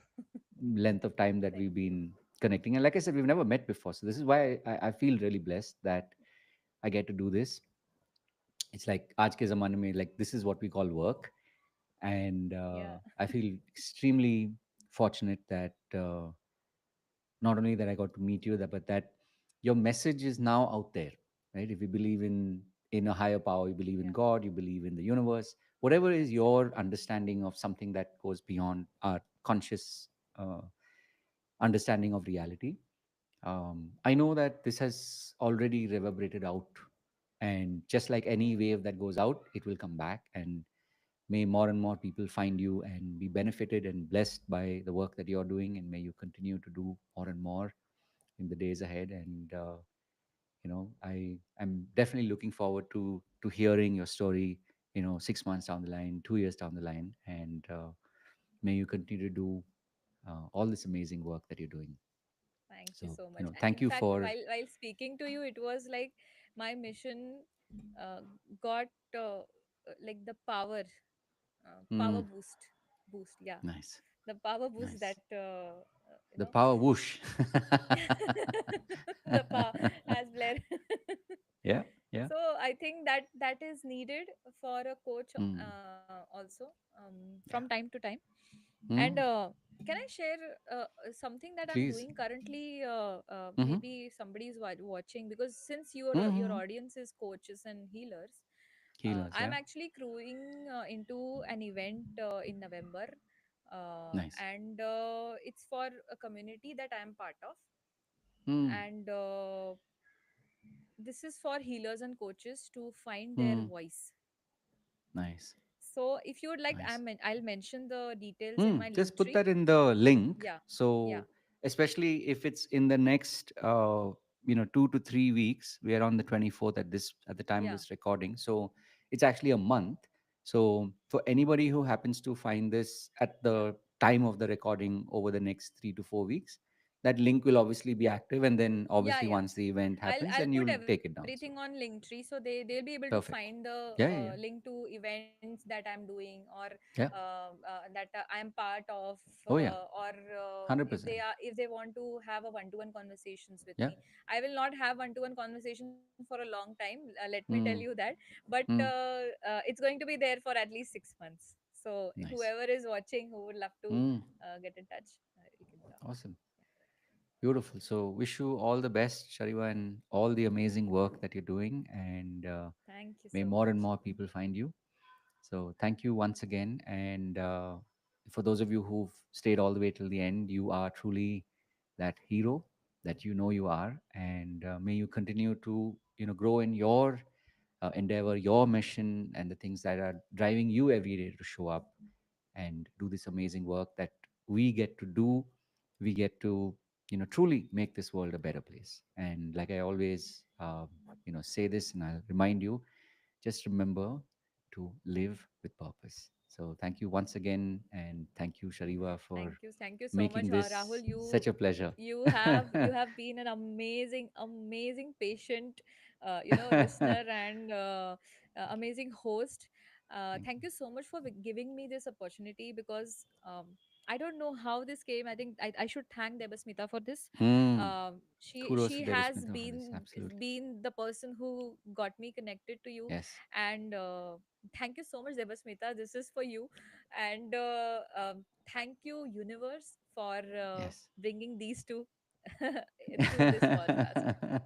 A: length of time that
B: thank
A: we've
B: you.
A: been connecting. And like I said, we've never met before. So this is why I feel really blessed that I get to do this. It's like आज के ज़माने में, like this is what we call work. And
B: Yeah,
A: I feel extremely fortunate that not only that I got to meet you, but that your message is now out there, right? If you believe in a higher power, you believe in
B: yeah,
A: God, you believe in the universe, whatever is your
B: absolutely.
A: understanding of something that goes beyond our conscious uh, understanding of reality. I know that this has already reverberated out, and just like any wave that goes out, it will come back. And may more and more people find you and be benefited and blessed by the work that you're doing, and may you continue to do more and more in the days ahead. And I am definitely looking forward to hearing your story. 6 months down the line, 2 years down the line, and may you continue to do all this amazing work that you're doing.
B: Thank you
A: So,
B: so much.
A: thank
B: In
A: you
B: fact,
A: for.
B: while speaking to you, it was like my mission uh, got like the power
A: Mm,
B: boost. Yeah,
A: nice,
B: the power boost
A: nice.
B: that
A: The power whoosh.
B: the power, as Blair.
A: Yeah, yeah.
B: So I think that that is needed for a coach
A: Mm,
B: also, from
A: yeah.
B: time to time. And
A: Mm,
B: can I share something that I'm
A: please.
B: doing currently?
A: Mm-hmm.
B: Maybe somebody is watching, because since your
A: Mm-hmm.
B: audience is coaches and healers,
A: Healers,
B: I'm
A: yeah.
B: actually crewing into an event in November,
A: Nice.
B: and it's for a community that I'm part of,
A: Mm,
B: and this is for healers and coaches to find their
A: mm,
B: voice.
A: nice.
B: So if you would like,
A: Nice.
B: I'll mention the details in my link
A: Just put
B: tree.
A: that in the link.
B: Yeah, yeah,
A: So, especially if it's in the next, 2 to 3 weeks, we are on the 24th at the time of
B: yeah,
A: this recording. So, it's actually a month. So, for anybody who happens to find this at
B: yeah.
A: the time of the recording over the next 3 to 4 weeks, that link will obviously be active. And then,
B: Yeah,
A: obviously,
B: yeah.
A: once the event happens,
B: I'll
A: then
B: put
A: you'll take it down.
B: everything
A: So,
B: on Linktree, so they'll be able to
A: perfect.
B: find the
A: Yeah, yeah, yeah.
B: link to events that I'm doing, or
A: Yeah.
B: that I'm part of,
A: Oh, yeah.
B: or if
A: 100%.
B: if they want to have a one-to-one conversations with
A: Yeah.
B: me. I will not have one-to-one conversation for a long time. Let me tell you
A: Mm,
B: that, but
A: mm,
B: it's going to be there for at least 6 months. So
A: nice.
B: whoever is watching who would love to
A: Mm,
B: get in touch, you can talk.
A: awesome.
B: Yeah.
A: Beautiful. So, wish you all the best, Shariwa, and all the amazing work that you're doing. And
B: Thank you
A: may
B: so
A: more and
B: much.
A: more people find you. So, thank you once again. And for those of you who've stayed all the way till the end, you are truly that hero that you know you are. And may you continue to, grow in your endeavor, your mission, and the things that are driving you every day to show up and do this amazing work that we get to do. We get to, truly make this world a better place. And like I always, say this, and I'll remind you, just remember to live with purpose. So thank you once again, and thank you, Shariwa, for
B: Thank you so much,
A: making
B: Rahul.
A: this such a pleasure.
B: You have been an amazing patient, listener and amazing host.
A: Thank
B: Thank you so much for giving me this opportunity because I don't know how this came. I think I should thank Debasmita for this.
A: you. Kudos
B: She
A: to
B: has
A: Devasmita for this. Absolutely.
B: been the person who got me connected to you,
A: Yes.
B: and thank you so much, Debasmita. This is for you, and thank you, universe, for
A: Yes.
B: bringing these two to this podcast.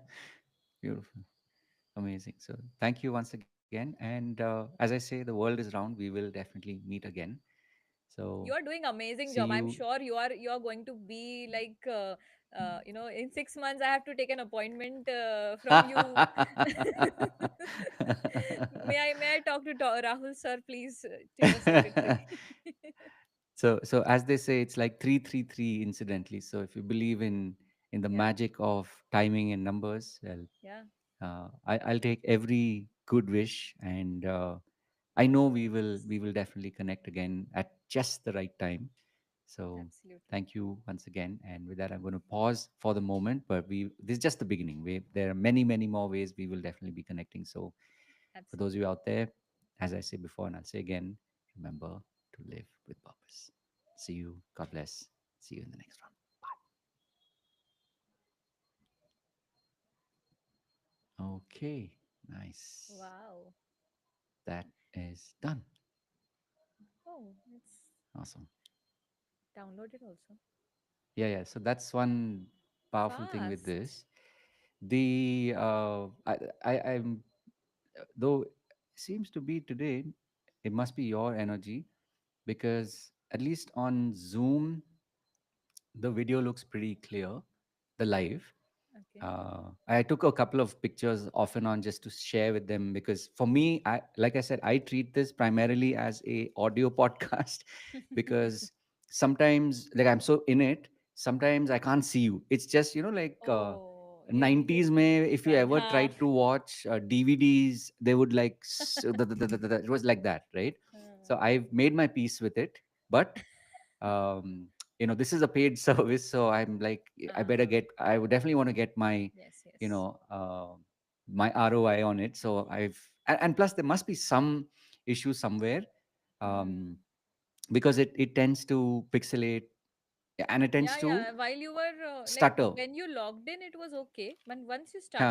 A: Beautiful. Amazing. So thank you once again. And as I say, the world is round. We will definitely meet again. So
B: You are doing amazing
A: see
B: job. I'm
A: you.
B: sure you are going to be like in 6 months I have to take an appointment from you. May I talk to Rahul sir, please, to your secretary.
A: So as they say, it's like 333 incidentally. So if you believe in the
B: Yeah,
A: magic of timing and numbers, well,
B: yeah,
A: I'll take every good wish, and I know we will definitely connect again at just the right time. So
B: absolutely,
A: thank you once again. And with that, I'm going to pause for the moment. But this is just the beginning. There are many more ways we will definitely be connecting. So for those of you
B: absolutely.
A: out there, as I say before, and I'll say again, remember to live with purpose. See you. God bless. See you in the next one. Okay. Nice.
B: Wow.
A: That is done.
B: Oh, it's
A: Awesome.
B: downloaded also.
A: Yeah. So that's one powerful thing with
B: Fast.
A: this. The I'm though seems to be today, it must be your energy, because at least on Zoom the video looks pretty clear, the live.
B: Okay.
A: I took a couple of pictures off and on just to share with them, because for me, like I said, I treat this primarily as a audio podcast because sometimes, like, I'm so in it, sometimes I can't see you. It's just, like
B: Oh, you
A: 90s mein, if you
B: can't.
A: ever
B: Ha.
A: tried to watch DVDs, they would like it was like that, right? So I've made my peace with it, but um this is a paid service, so I'm like, I would definitely want to get my
B: Yes,
A: you
B: yes.
A: know my ROI on it. So and plus there must be some issue somewhere, um
B: Hmm.
A: because it tends to pixelate, and it tends
B: Yeah,
A: to
B: yeah. While you were like
A: stutter.
B: when you logged in, it was okay. But once you
A: Yeah,
B: started